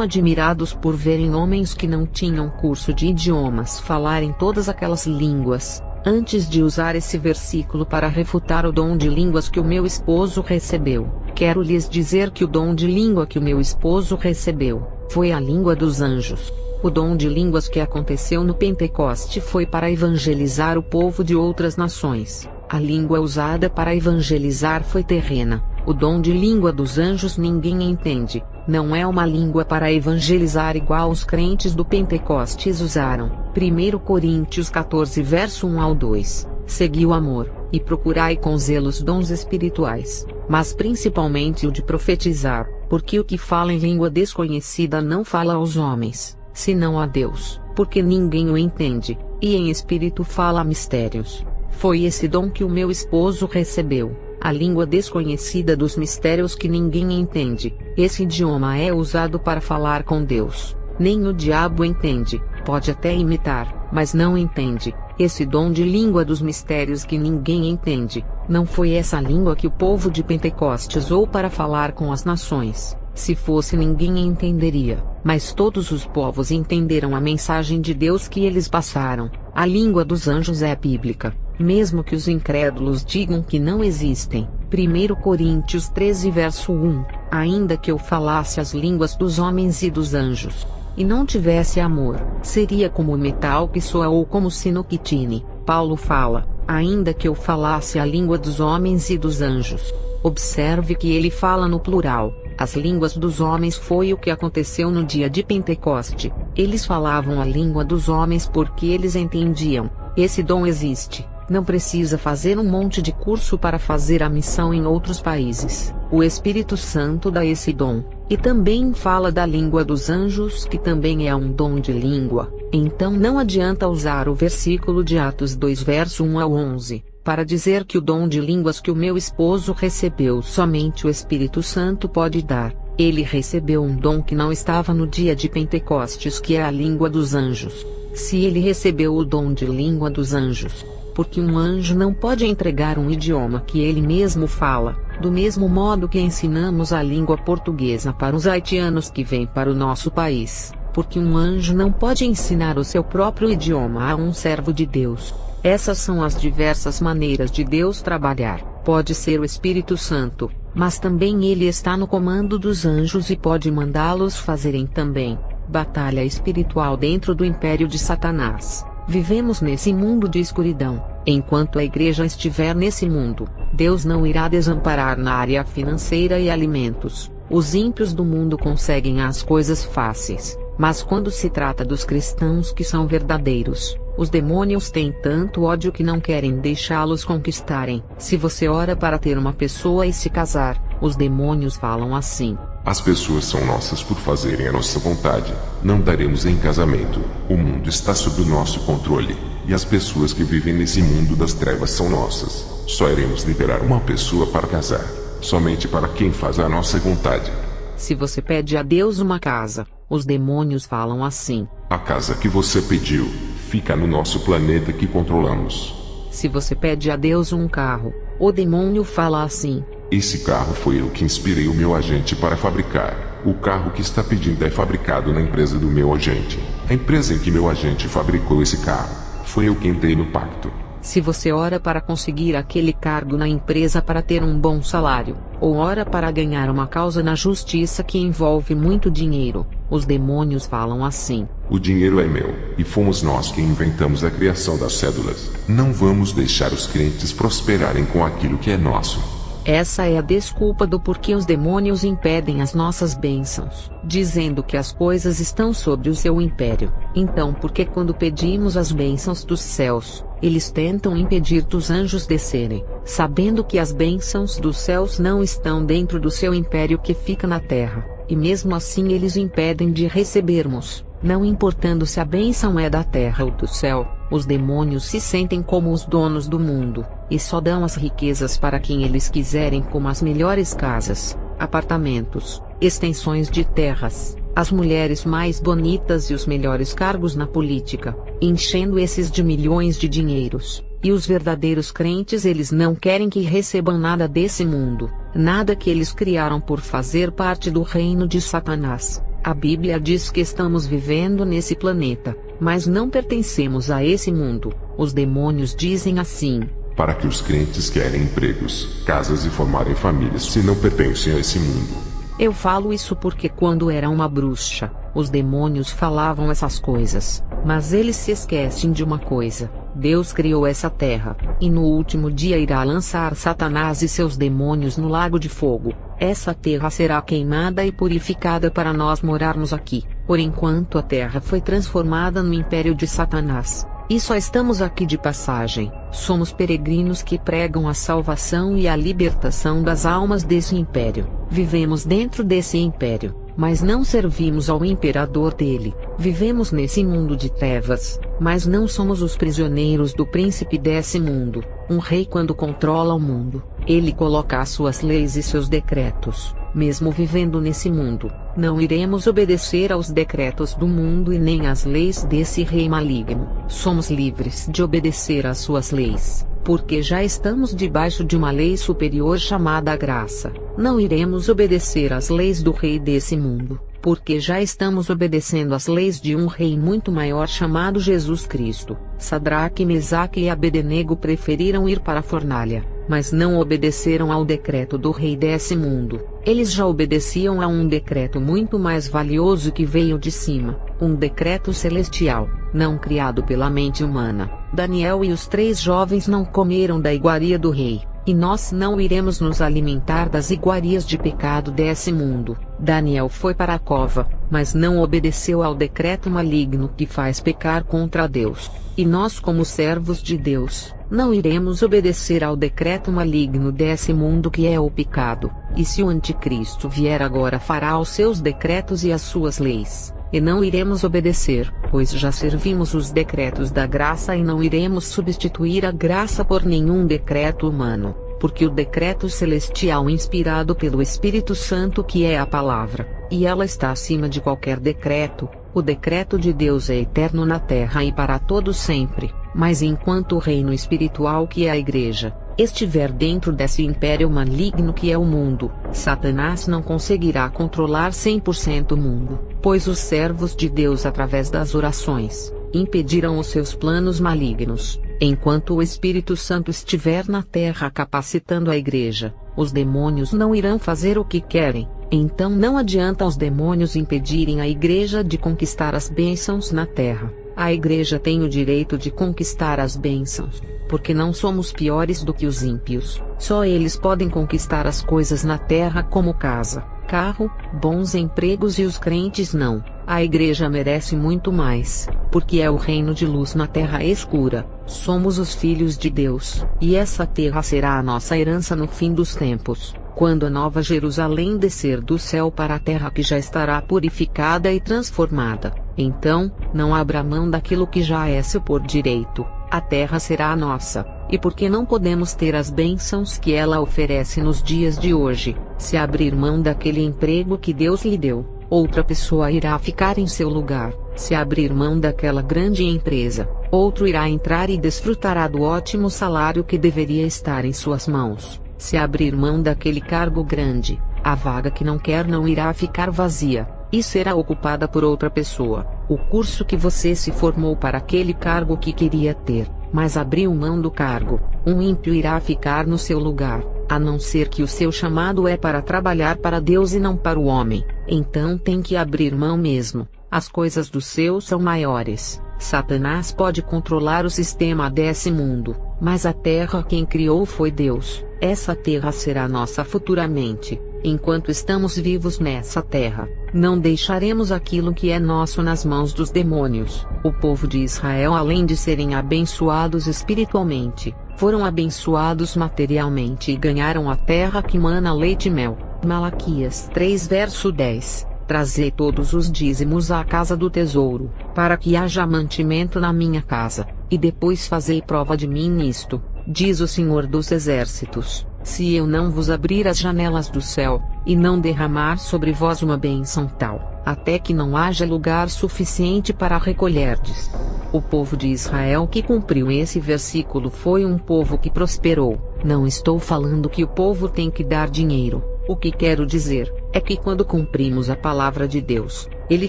admirados por verem homens que não tinham curso de idiomas falarem todas aquelas línguas. Antes de usar esse versículo para refutar o dom de línguas que o meu esposo recebeu, quero lhes dizer que o dom de língua que o meu esposo recebeu, foi a língua dos anjos. O dom de línguas que aconteceu no Pentecoste foi para evangelizar o povo de outras nações. A língua usada para evangelizar foi terrena. O dom de língua dos anjos ninguém entende. Não é uma língua para evangelizar igual os crentes do Pentecostes usaram. 1 Coríntios 14 verso 1 ao 2. Segui o amor, e procurai com zelo os dons espirituais, mas principalmente o de profetizar, porque o que fala em língua desconhecida não fala aos homens, senão a Deus, porque ninguém o entende, e em espírito fala mistérios. Foi esse dom que o meu esposo recebeu, a língua desconhecida dos mistérios que ninguém entende. Esse idioma é usado para falar com Deus. Nem o diabo entende, pode até imitar, mas não entende. Esse dom de língua dos mistérios que ninguém entende, não foi essa língua que o povo de Pentecostes usou para falar com as nações. Se fosse, ninguém entenderia, mas todos os povos entenderam a mensagem de Deus que eles passaram. A língua dos anjos é bíblica, mesmo que os incrédulos digam que não existem. 1 Coríntios 13 verso 1. Ainda que eu falasse as línguas dos homens e dos anjos, e não tivesse amor, seria como o metal que soa ou como o sino que tine. Paulo fala, ainda que eu falasse a língua dos homens e dos anjos. Observe que ele fala no plural. As línguas dos homens foi o que aconteceu no dia de Pentecoste. Eles falavam a língua dos homens porque eles entendiam. Esse dom existe. Não precisa fazer um monte de curso para fazer a missão em outros países. O Espírito Santo dá esse dom. E também fala da língua dos anjos, que também é um dom de língua. Então não adianta usar o versículo de Atos 2 verso 1 ao 11. Para dizer que o dom de línguas que o meu esposo recebeu somente o Espírito Santo pode dar. Ele recebeu um dom que não estava no dia de Pentecostes, que é a língua dos anjos. Se ele recebeu o dom de língua dos anjos, porque um anjo não pode entregar um idioma que ele mesmo fala, do mesmo modo que ensinamos a língua portuguesa para os haitianos que vêm para o nosso país, porque um anjo não pode ensinar o seu próprio idioma a um servo de Deus. Essas são as diversas maneiras de Deus trabalhar. Pode ser o Espírito Santo, mas também ele está no comando dos anjos e pode mandá-los fazerem também batalha espiritual dentro do império de Satanás. Vivemos nesse mundo de escuridão. Enquanto a igreja estiver nesse mundo, Deus não irá desamparar na área financeira e alimentos. Os ímpios do mundo conseguem as coisas fáceis, mas quando se trata dos cristãos que são verdadeiros, os demônios têm tanto ódio que não querem deixá-los conquistarem. Se você ora para ter uma pessoa e se casar, os demônios falam assim: as pessoas são nossas por fazerem a nossa vontade. Não daremos em casamento. O mundo está sob o nosso controle, e as pessoas que vivem nesse mundo das trevas são nossas. Só iremos liberar uma pessoa para casar, somente para quem faz a nossa vontade. Se você pede a Deus uma casa, os demônios falam assim: a casa que você pediu fica no nosso planeta que controlamos. Se você pede a Deus um carro, o demônio fala assim: esse carro foi eu que inspirei o meu agente para fabricar. O carro que está pedindo é fabricado na empresa do meu agente. A empresa em que meu agente fabricou esse carro, foi eu quem dei no pacto. Se você ora para conseguir aquele cargo na empresa para ter um bom salário, ou ora para ganhar uma causa na justiça que envolve muito dinheiro, os demônios falam assim: o dinheiro é meu, e fomos nós que inventamos a criação das cédulas. Não vamos deixar os crentes prosperarem com aquilo que é nosso. Essa é a desculpa do porquê os demônios impedem as nossas bênçãos, dizendo que as coisas estão sobre o seu império. Então, porque quando pedimos as bênçãos dos céus, eles tentam impedir dos anjos descerem, sabendo que as bênçãos dos céus não estão dentro do seu império que fica na terra, e mesmo assim eles impedem de recebermos, não importando se a bênção é da terra ou do céu. Os demônios se sentem como os donos do mundo, e só dão as riquezas para quem eles quiserem, como as melhores casas, apartamentos, extensões de terras, as mulheres mais bonitas e os melhores cargos na política, enchendo esses de milhões de dinheiros. E os verdadeiros crentes, eles não querem que recebam nada desse mundo, nada que eles criaram por fazer parte do reino de Satanás. A Bíblia diz que estamos vivendo nesse planeta, mas não pertencemos a esse mundo. Os demônios dizem assim: para que os crentes querem empregos, casas e formarem famílias se não pertencem a esse mundo. Eu falo isso porque quando era uma bruxa, os demônios falavam essas coisas, mas eles se esquecem de uma coisa: Deus criou essa terra, e no último dia irá lançar Satanás e seus demônios no lago de fogo. Essa terra será queimada e purificada para nós morarmos aqui, por enquanto a terra foi transformada no império de Satanás. E só estamos aqui de passagem, somos peregrinos que pregam a salvação e a libertação das almas desse império. Vivemos dentro desse império, mas não servimos ao imperador dele. Vivemos nesse mundo de trevas, mas não somos os prisioneiros do príncipe desse mundo. Um rei, quando controla o mundo, ele coloca as suas leis e seus decretos. Mesmo vivendo nesse mundo, não iremos obedecer aos decretos do mundo e nem às leis desse rei maligno. Somos livres de obedecer às suas leis, porque já estamos debaixo de uma lei superior chamada graça. Não iremos obedecer às leis do rei desse mundo, porque já estamos obedecendo às leis de um rei muito maior chamado Jesus Cristo. Sadraque, Mesaque e Abednego preferiram ir para a fornalha, mas não obedeceram ao decreto do rei desse mundo. Eles já obedeciam a um decreto muito mais valioso que veio de cima, um decreto celestial, não criado pela mente humana. Daniel e os 3 jovens não comeram da iguaria do rei, e nós não iremos nos alimentar das iguarias de pecado desse mundo. Daniel foi para a cova, mas não obedeceu ao decreto maligno que faz pecar contra Deus. E nós, como servos de Deus, não iremos obedecer ao decreto maligno desse mundo que é o pecado. E se o anticristo vier agora, fará os seus decretos e as suas leis, e não iremos obedecer, pois já servimos os decretos da graça e não iremos substituir a graça por nenhum decreto humano, porque o decreto celestial inspirado pelo Espírito Santo, que é a palavra, e ela está acima de qualquer decreto. O decreto de Deus é eterno na terra e para todos sempre. Mas enquanto o reino espiritual, que é a igreja, estiver dentro desse império maligno que é o mundo, Satanás não conseguirá controlar 100% o mundo, pois os servos de Deus, através das orações, impedirão os seus planos malignos. Enquanto o Espírito Santo estiver na terra capacitando a igreja, os demônios não irão fazer o que querem. Então não adianta os demônios impedirem a igreja de conquistar as bênçãos na terra. A igreja tem o direito de conquistar as bênçãos, porque não somos piores do que os ímpios. Só eles podem conquistar as coisas na terra, como casa, carro, bons empregos, e os crentes não. A igreja merece muito mais, porque é o reino de luz na terra escura. Somos os filhos de Deus, e essa terra será a nossa herança no fim dos tempos, quando a nova Jerusalém descer do céu para a terra, que já estará purificada e transformada. Então, não abra mão daquilo que já é seu por direito. A terra será a nossa, e porque não podemos ter as bênçãos que ela oferece nos dias de hoje, se abrir mão daquele emprego que Deus lhe deu, outra pessoa irá ficar em seu lugar. Se abrir mão daquela grande empresa, outro irá entrar e desfrutará do ótimo salário que deveria estar em suas mãos. Se abrir mão daquele cargo grande, a vaga que não quer não irá ficar vazia, e será ocupada por outra pessoa. O curso que você se formou para aquele cargo que queria ter, mas abriu mão do cargo, um ímpio irá ficar no seu lugar, a não ser que o seu chamado é para trabalhar para Deus e não para o homem. Então tem que abrir mão mesmo. As coisas do céu são maiores. Satanás pode controlar o sistema desse mundo, mas a terra quem criou foi Deus. Essa terra será nossa futuramente. Enquanto estamos vivos nessa terra, não deixaremos aquilo que é nosso nas mãos dos demônios. O povo de Israel, além de serem abençoados espiritualmente, foram abençoados materialmente e ganharam a terra que mana leite e mel. Malaquias 3 verso 10. Trazei todos os dízimos à casa do tesouro, para que haja mantimento na minha casa, e depois fazei prova de mim nisto, diz o Senhor dos Exércitos, se eu não vos abrir as janelas do céu, e não derramar sobre vós uma bênção tal, até que não haja lugar suficiente para recolherdes. O povo de Israel que cumpriu esse versículo foi um povo que prosperou. Não estou falando que o povo tem que dar dinheiro. O que quero dizer é que quando cumprimos a palavra de Deus, Ele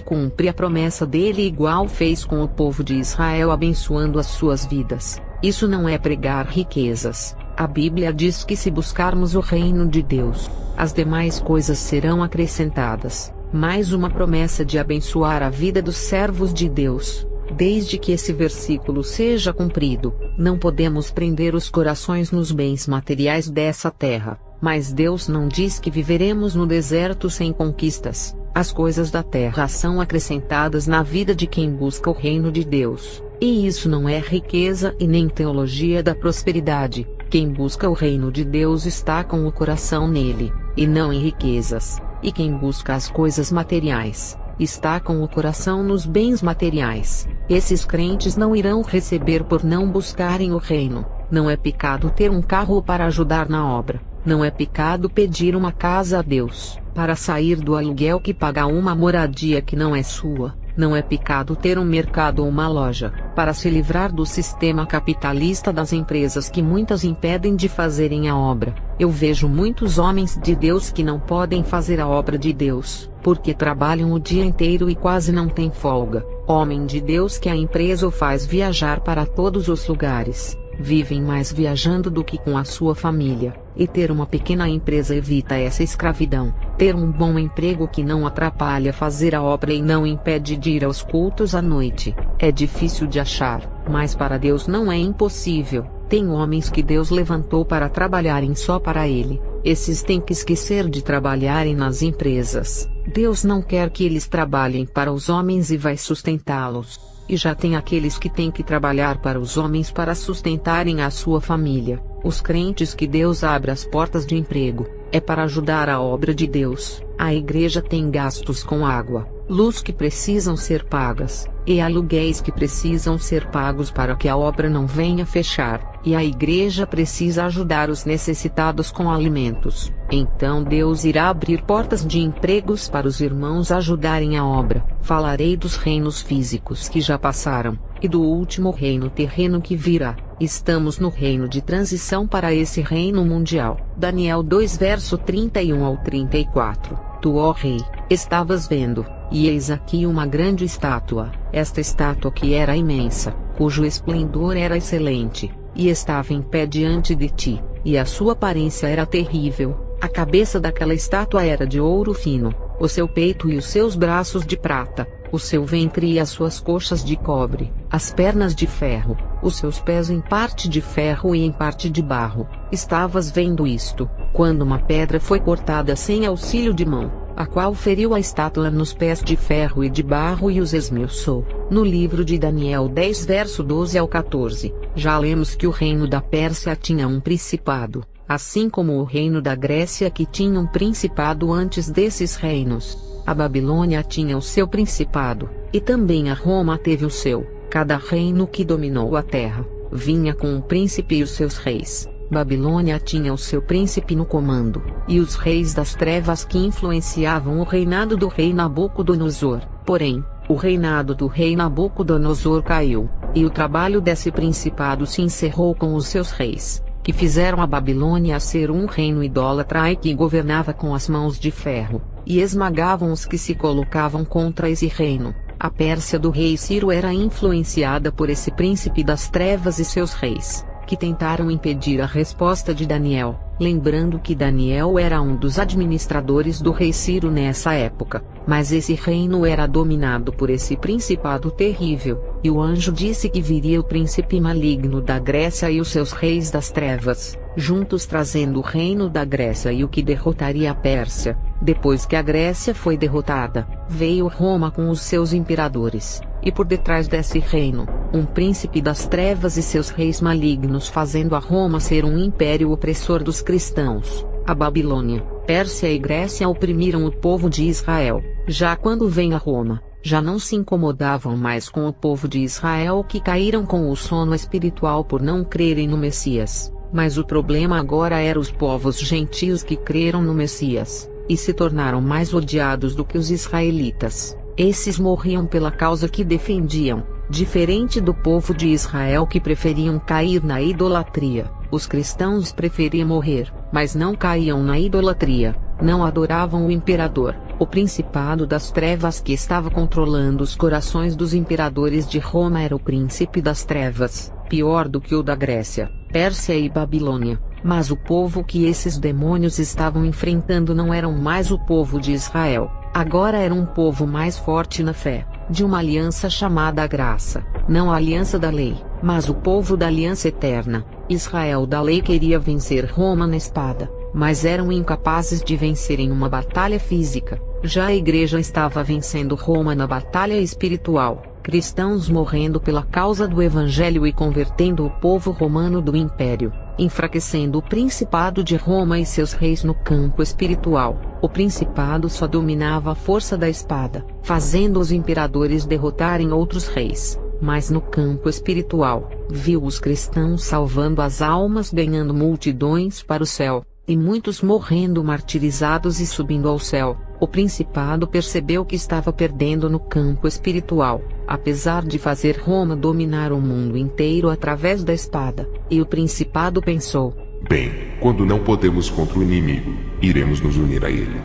cumpre a promessa dele igual fez com o povo de Israel, abençoando as suas vidas. Isso não é pregar riquezas. A Bíblia diz que se buscarmos o reino de Deus, as demais coisas serão acrescentadas. Mais uma promessa de abençoar a vida dos servos de Deus. Desde que esse versículo seja cumprido, não podemos prender os corações nos bens materiais dessa terra. Mas Deus não diz que viveremos no deserto sem conquistas. As coisas da terra são acrescentadas na vida de quem busca o reino de Deus. E isso não é riqueza e nem teologia da prosperidade. Quem busca o reino de Deus está com o coração nele, e não em riquezas. E quem busca as coisas materiais, está com o coração nos bens materiais. Esses crentes não irão receber por não buscarem o reino. Não é pecado ter um carro para ajudar na obra. Não é pecado pedir uma casa a Deus, para sair do aluguel que paga uma moradia que não é sua. Não é pecado ter um mercado ou uma loja, para se livrar do sistema capitalista das empresas que muitas impedem de fazerem a obra. Eu vejo muitos homens de Deus que não podem fazer a obra de Deus, porque trabalham o dia inteiro e quase não têm folga. Homem de Deus que a empresa o faz viajar para todos os lugares. Vivem mais viajando do que com a sua família, e ter uma pequena empresa evita essa escravidão. Ter um bom emprego que não atrapalha fazer a obra e não impede de ir aos cultos à noite, é difícil de achar, mas para Deus não é impossível. Tem homens que Deus levantou para trabalharem só para Ele. Esses têm que esquecer de trabalharem nas empresas. Deus não quer que eles trabalhem para os homens e vai sustentá-los. E já tem aqueles que têm que trabalhar para os homens para sustentarem a sua família. Os crentes que Deus abre as portas de emprego, é para ajudar a obra de Deus. A igreja tem gastos com água, luz que precisam ser pagas, e aluguéis que precisam ser pagos para que a obra não venha fechar, e a igreja precisa ajudar os necessitados com alimentos. Então Deus irá abrir portas de empregos para os irmãos ajudarem a obra. Falarei dos reinos físicos que já passaram, e do último reino terreno que virá. Estamos no reino de transição para esse reino mundial. Daniel 2 verso 31 ao 34. Tu, ó rei, estavas vendo, e eis aqui uma grande estátua. Esta estátua que era imensa, cujo esplendor era excelente, e estava em pé diante de ti, e a sua aparência era terrível. A cabeça daquela estátua era de ouro fino, o seu peito e os seus braços de prata, o seu ventre e as suas coxas de cobre, as pernas de ferro, os seus pés em parte de ferro e em parte de barro. Estavas vendo isto, quando uma pedra foi cortada sem auxílio de mão, a qual feriu a estátua nos pés de ferro e de barro e os esmiuçou. No livro de Daniel 10 verso 12 ao 14, já lemos que o reino da Pérsia tinha um principado, assim como o reino da Grécia que tinha um principado antes desses reinos. A Babilônia tinha o seu principado, e também a Roma teve o seu. Cada reino que dominou a terra, vinha com um príncipe e os seus reis. Babilônia tinha o seu príncipe no comando, e os reis das trevas que influenciavam o reinado do rei Nabucodonosor. Porém, o reinado do rei Nabucodonosor caiu, e o trabalho desse principado se encerrou com os seus reis, que fizeram a Babilônia ser um reino idólatra e que governava com as mãos de ferro, e esmagavam os que se colocavam contra esse reino. A Pérsia do rei Ciro era influenciada por esse príncipe das trevas e seus reis, que tentaram impedir a resposta de Daniel, lembrando que Daniel era um dos administradores do rei Ciro nessa época. Mas esse reino era dominado por esse principado terrível, e o anjo disse que viria o príncipe maligno da Grécia e os seus reis das trevas, juntos trazendo o reino da Grécia e o que derrotaria a Pérsia. Depois que a Grécia foi derrotada, veio Roma com os seus imperadores, e por detrás desse reino, um príncipe das trevas e seus reis malignos, fazendo a Roma ser um império opressor dos cristãos. A Babilônia, Pérsia e Grécia oprimiram o povo de Israel. Já quando vem a Roma, já não se incomodavam mais com o povo de Israel que caíram com o sono espiritual por não crerem no Messias. Mas o problema agora era os povos gentios que creram no Messias, e se tornaram mais odiados do que os israelitas. Esses morriam pela causa que defendiam, diferente do povo de Israel que preferiam cair na idolatria. Os cristãos preferiam morrer, mas não caíam na idolatria, não adoravam o imperador, o principado das trevas que estava controlando os corações dos imperadores de Roma era o príncipe das trevas, pior do que o da Grécia, Pérsia e Babilônia. Mas o povo que esses demônios estavam enfrentando não eram mais o povo de Israel, agora era um povo mais forte na fé, de uma aliança chamada graça, não a aliança da lei, mas o povo da aliança eterna. Israel da lei queria vencer Roma na espada, mas eram incapazes de vencer em uma batalha física. Já a igreja estava vencendo Roma na batalha espiritual, cristãos morrendo pela causa do evangelho e convertendo o povo romano do império, enfraquecendo o principado de Roma e seus reis no campo espiritual. O principado só dominava a força da espada, fazendo os imperadores derrotarem outros reis. Mas no campo espiritual, viu os cristãos salvando as almas, ganhando multidões para o céu, e muitos morrendo martirizados e subindo ao céu. O principado percebeu que estava perdendo no campo espiritual, apesar de fazer Roma dominar o mundo inteiro através da espada. E o principado pensou: bem, quando não podemos contra o inimigo, iremos nos unir a ele.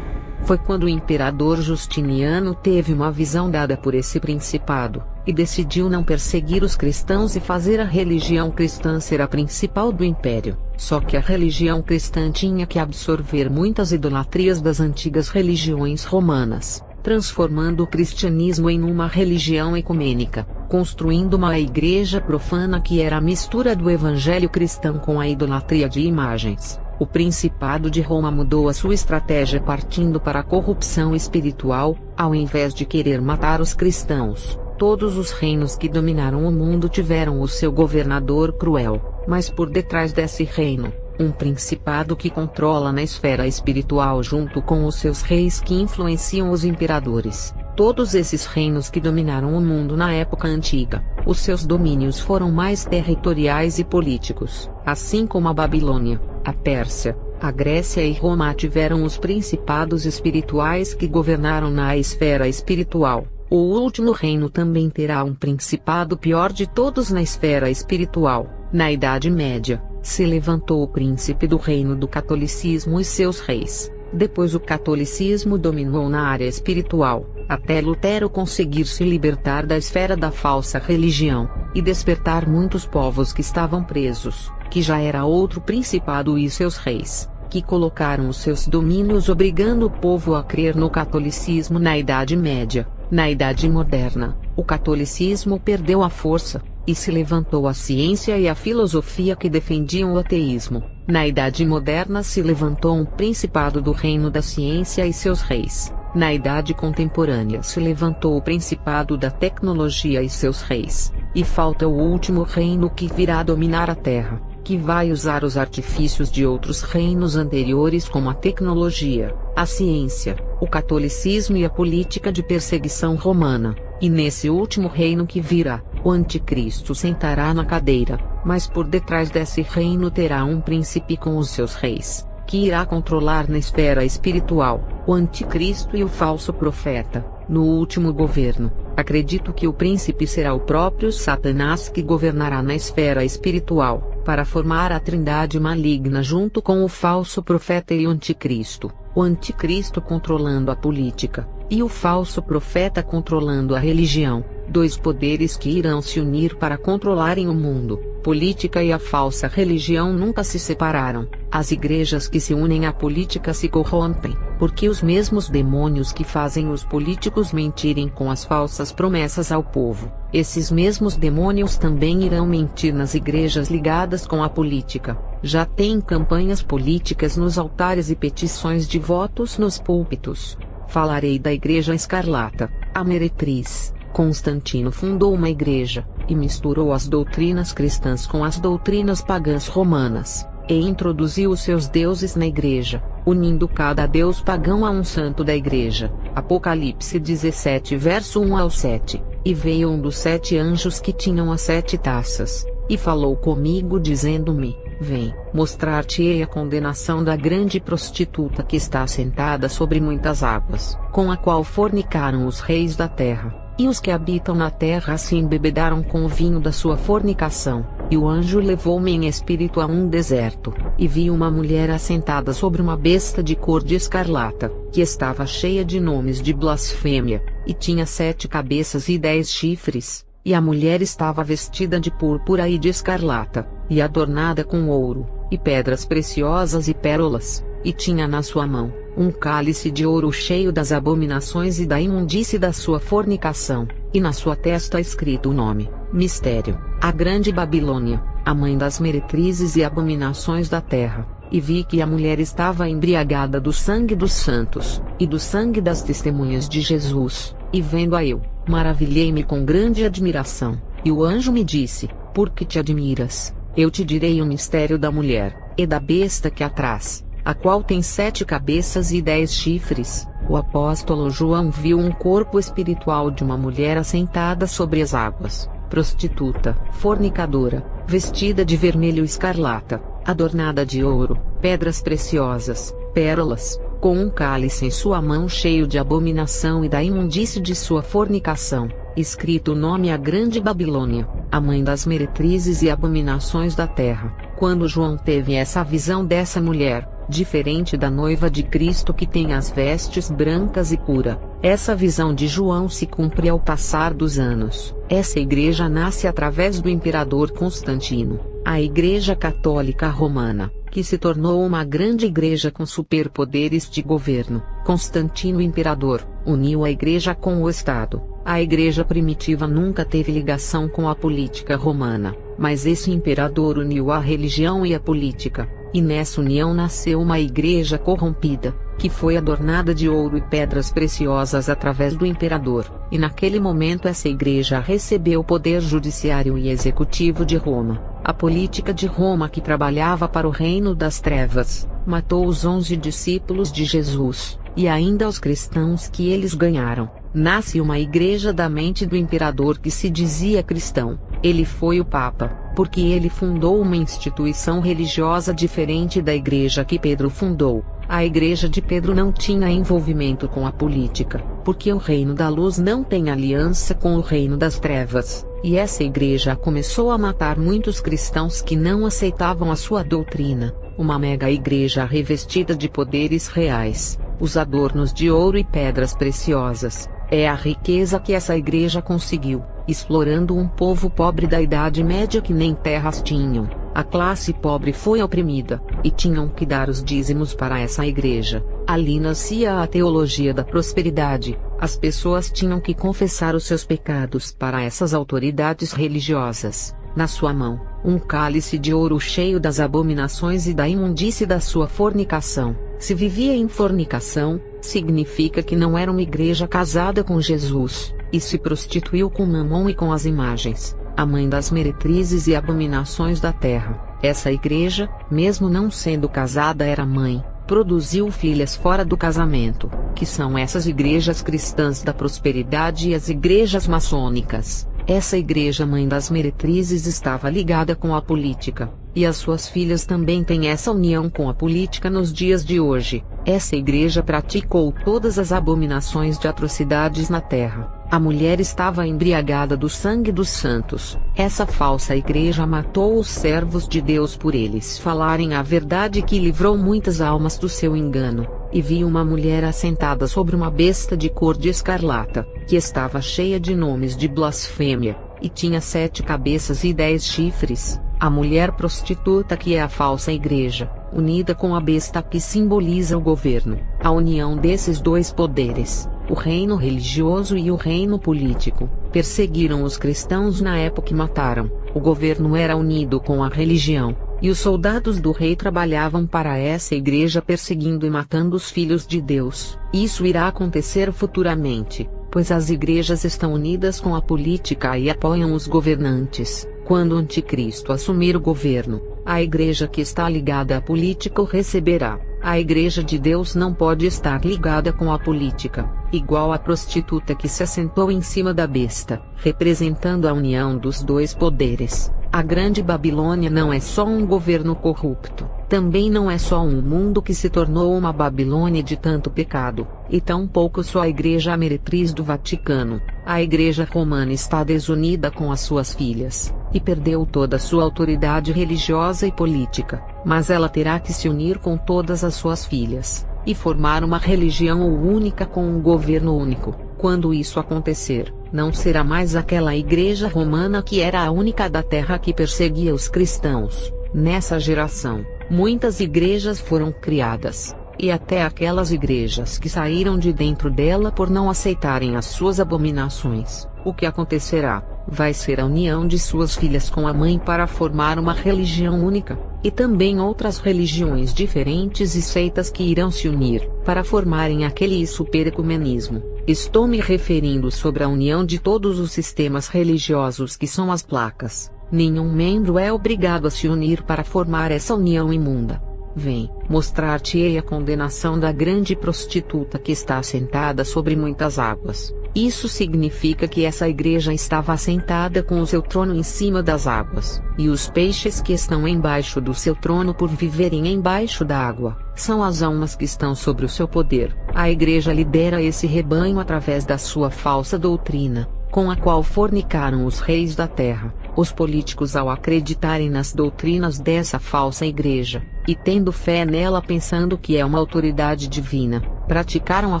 Foi quando o imperador Justiniano teve uma visão dada por esse principado, e decidiu não perseguir os cristãos e fazer a religião cristã ser a principal do império. Só que a religião cristã tinha que absorver muitas idolatrias das antigas religiões romanas, transformando o cristianismo em uma religião ecumênica, construindo uma igreja profana que era a mistura do evangelho cristão com a idolatria de imagens. O Principado de Roma mudou a sua estratégia partindo para a corrupção espiritual, ao invés de querer matar os cristãos. Todos os reinos que dominaram o mundo tiveram o seu governador cruel, mas por detrás desse reino, um principado que controla na esfera espiritual junto com os seus reis que influenciam os imperadores. Todos esses reinos que dominaram o mundo na época antiga, os seus domínios foram mais territoriais e políticos, assim como a Babilônia, a Pérsia, a Grécia e Roma tiveram os principados espirituais que governaram na esfera espiritual. O último reino também terá um principado pior de todos na esfera espiritual. Na Idade Média, se levantou o príncipe do reino do catolicismo e seus reis. Depois o catolicismo dominou na área espiritual, até Lutero conseguir se libertar da esfera da falsa religião, e despertar muitos povos que estavam presos, que já era outro principado e seus reis, que colocaram os seus domínios obrigando o povo a crer no catolicismo na Idade Média. Na Idade Moderna, o catolicismo perdeu a força, e se levantou a ciência e a filosofia que defendiam o ateísmo. Na Idade Moderna se levantou um principado do reino da ciência e seus reis. Na Idade Contemporânea se levantou o principado da tecnologia e seus reis. E falta o último reino que virá dominar a Terra, que vai usar os artifícios de outros reinos anteriores como a tecnologia, a ciência, o catolicismo e a política de perseguição romana. E nesse último reino que virá, o anticristo sentará na cadeira, mas por detrás desse reino terá um príncipe com os seus reis, que irá controlar na esfera espiritual, o anticristo e o falso profeta. No último governo, acredito que o príncipe será o próprio Satanás que governará na esfera espiritual, para formar a trindade maligna junto com o falso profeta e o anticristo. O anticristo controlando a política, e o falso profeta controlando a religião, dois poderes que irão se unir para controlarem o mundo. Política e a falsa religião nunca se separaram. As igrejas que se unem à política se corrompem, porque os mesmos demônios que fazem os políticos mentirem com as falsas promessas ao povo, esses mesmos demônios também irão mentir nas igrejas ligadas com a política. Já tem campanhas políticas nos altares e petições de votos nos púlpitos. Falarei da Igreja Escarlata, a meretriz. Constantino fundou uma igreja, e misturou as doutrinas cristãs com as doutrinas pagãs romanas, e introduziu os seus deuses na igreja. unindo cada deus pagão a um santo da igreja. Apocalipse 17 verso 1 ao 7. E veio um dos 7 anjos que tinham as 7 taças, e falou comigo dizendo-me: Vem, mostrar-te-ei a condenação da grande prostituta que está assentada sobre muitas águas, com a qual fornicaram os reis da terra, e os que habitam na terra se embebedaram com o vinho da sua fornicação. E o anjo levou-me em espírito a um deserto, e vi uma mulher assentada sobre uma besta de cor de escarlata, que estava cheia de nomes de blasfêmia, e tinha 7 cabeças e 10 chifres. E a mulher estava vestida de púrpura e de escarlata, e adornada com ouro, e pedras preciosas e pérolas, e tinha na sua mão um cálice de ouro cheio das abominações e da imundície da sua fornicação, e na sua testa escrito o nome: Mistério, a Grande Babilônia, a mãe das meretrizes e abominações da terra. E vi que a mulher estava embriagada do sangue dos santos, e do sangue das testemunhas de Jesus. E vendo-a eu, maravilhei-me com grande admiração. E o anjo me disse: Por que te admiras? Eu te direi o mistério da mulher, e da besta que a traz, a qual tem 7 cabeças e 10 chifres. O apóstolo João viu um corpo espiritual de uma mulher assentada sobre as águas, prostituta, fornicadora, vestida de vermelho escarlata, adornada de ouro, pedras preciosas, pérolas, com um cálice em sua mão cheio de abominação e da imundície de sua fornicação, escrito o nome: a Grande Babilônia, a mãe das meretrizes e abominações da terra. Quando João teve essa visão dessa mulher, diferente da noiva de Cristo que tem as vestes brancas e pura, essa visão de João se cumpre ao passar dos anos. Essa igreja nasce através do imperador Constantino, a Igreja Católica Romana, que se tornou uma grande igreja com superpoderes de governo. Constantino Imperador uniu a igreja com o Estado. A igreja primitiva nunca teve ligação com a política romana, mas esse imperador uniu a religião e a política, e nessa união nasceu uma igreja corrompida, que foi adornada de ouro e pedras preciosas através do imperador, e naquele momento essa igreja recebeu o poder judiciário e executivo de Roma. A política de Roma, que trabalhava para o reino das trevas, matou os 11 discípulos de Jesus, e ainda os cristãos que eles ganharam. Nasce uma igreja da mente do imperador que se dizia cristão. Ele foi o Papa, porque ele fundou uma instituição religiosa diferente da igreja que Pedro fundou. A igreja de Pedro não tinha envolvimento com a política, porque o reino da luz não tem aliança com o reino das trevas, e essa igreja começou a matar muitos cristãos que não aceitavam a sua doutrina. Uma mega igreja revestida de poderes reais, os adornos de ouro e pedras preciosas, é a riqueza que essa igreja conseguiu, explorando um povo pobre da Idade Média que nem terras tinham. A classe pobre foi oprimida, e tinham que dar os dízimos para essa igreja. Ali nascia a teologia da prosperidade. As pessoas tinham que confessar os seus pecados para essas autoridades religiosas. Na sua mão, um cálice de ouro cheio das abominações e da imundície da sua fornicação. Se vivia em fornicação, significa que não era uma igreja casada com Jesus, e se prostituiu com Mamon e com as imagens, a mãe das meretrizes e abominações da terra. Essa igreja, mesmo não sendo casada, era mãe, produziu filhas fora do casamento, que são essas igrejas cristãs da prosperidade e as igrejas maçônicas. Essa igreja mãe das meretrizes estava ligada com a política, e as suas filhas também têm essa união com a política nos dias de hoje. Essa igreja praticou todas as abominações de atrocidades na terra. A mulher estava embriagada do sangue dos santos. Essa falsa igreja matou os servos de Deus por eles falarem a verdade, que livrou muitas almas do seu engano. E vi uma mulher assentada sobre uma besta de cor de escarlata, que estava cheia de nomes de blasfêmia, e tinha 7 cabeças e 10 chifres. A mulher prostituta, que é a falsa igreja, unida com a besta, que simboliza o governo. A união desses dois poderes, o reino religioso e o reino político, perseguiram os cristãos na época e mataram. O governo era unido com a religião, e os soldados do rei trabalhavam para essa igreja, perseguindo e matando os filhos de Deus. Isso irá acontecer futuramente, pois as igrejas estão unidas com a política e apoiam os governantes. Quando o anticristo assumir o governo, a igreja que está ligada à política o receberá. A Igreja de Deus não pode estar ligada com a política, igual a prostituta que se assentou em cima da besta, representando a união dos dois poderes. A Grande Babilônia não é só um governo corrupto, também não é só um mundo que se tornou uma Babilônia de tanto pecado, e tampouco só a Igreja meretriz do Vaticano. A Igreja Romana está desunida com as suas filhas, e perdeu toda a sua autoridade religiosa e política, mas ela terá que se unir com todas as suas filhas, e formar uma religião única com um governo único. Quando isso acontecer, não será mais aquela Igreja Romana que era a única da terra que perseguia os cristãos. Nessa geração, muitas igrejas foram criadas, e até aquelas igrejas que saíram de dentro dela por não aceitarem as suas abominações. O que acontecerá? Vai ser a união de suas filhas com a mãe para formar uma religião única, e também outras religiões diferentes e seitas que irão se unir, para formarem aquele superecumenismo. Estou me referindo sobre a união de todos os sistemas religiosos que são as placas. Nenhum membro é obrigado a se unir para formar essa união imunda. Vem, mostrar-te-ei a condenação da grande prostituta que está assentada sobre muitas águas. Isso significa que essa igreja estava assentada com o seu trono em cima das águas, e os peixes que estão embaixo do seu trono por viverem embaixo da água, são as almas que estão sobre o seu poder. A igreja lidera esse rebanho através da sua falsa doutrina, com a qual fornicaram os reis da terra. Os políticos, ao acreditarem nas doutrinas dessa falsa igreja, e tendo fé nela pensando que é uma autoridade divina, praticaram a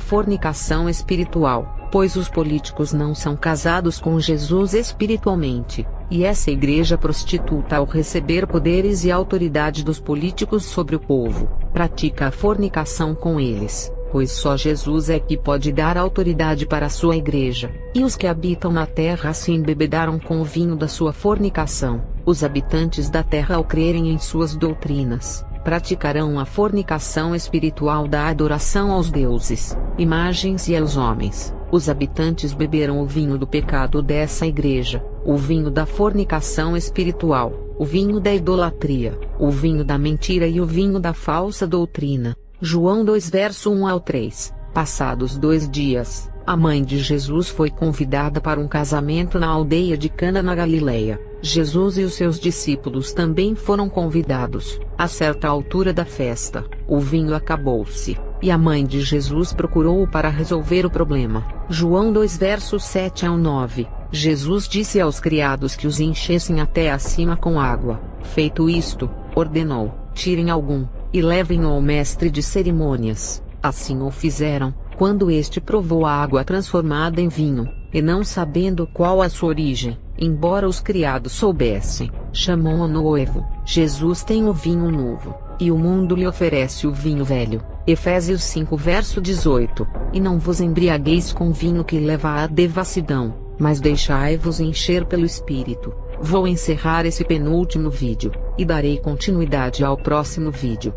fornicação espiritual, pois os políticos não são casados com Jesus espiritualmente, e essa igreja prostituta, ao receber poderes e autoridade dos políticos sobre o povo, pratica a fornicação com eles. Pois só Jesus é que pode dar autoridade para a sua igreja, e os que habitam na terra se embebedaram com o vinho da sua fornicação. Os habitantes da terra, ao crerem em suas doutrinas, praticarão a fornicação espiritual da adoração aos deuses, imagens e aos homens. Os habitantes beberam o vinho do pecado dessa igreja, o vinho da fornicação espiritual, o vinho da idolatria, o vinho da mentira e o vinho da falsa doutrina. João 2 verso 1 ao 3. Passados 2 dias, a mãe de Jesus foi convidada para um casamento na aldeia de Cana na Galileia. Jesus e os seus discípulos também foram convidados. A certa altura da festa, o vinho acabou-se, e a mãe de Jesus procurou-o para resolver o problema. João 2 versos 7 ao 9. Jesus disse aos criados que os enchessem até acima com água. Feito isto, ordenou: tirem algum, e levem-o ao mestre de cerimônias. Assim o fizeram. Quando este provou a água transformada em vinho, e não sabendo qual a sua origem, embora os criados soubessem, chamou o noivo. Jesus tem o vinho novo, e o mundo lhe oferece o vinho velho. Efésios 5 verso 18. E não vos embriagueis com vinho que leva à devassidão, mas deixai-vos encher pelo Espírito. Vou encerrar esse penúltimo vídeo, e darei continuidade ao próximo vídeo.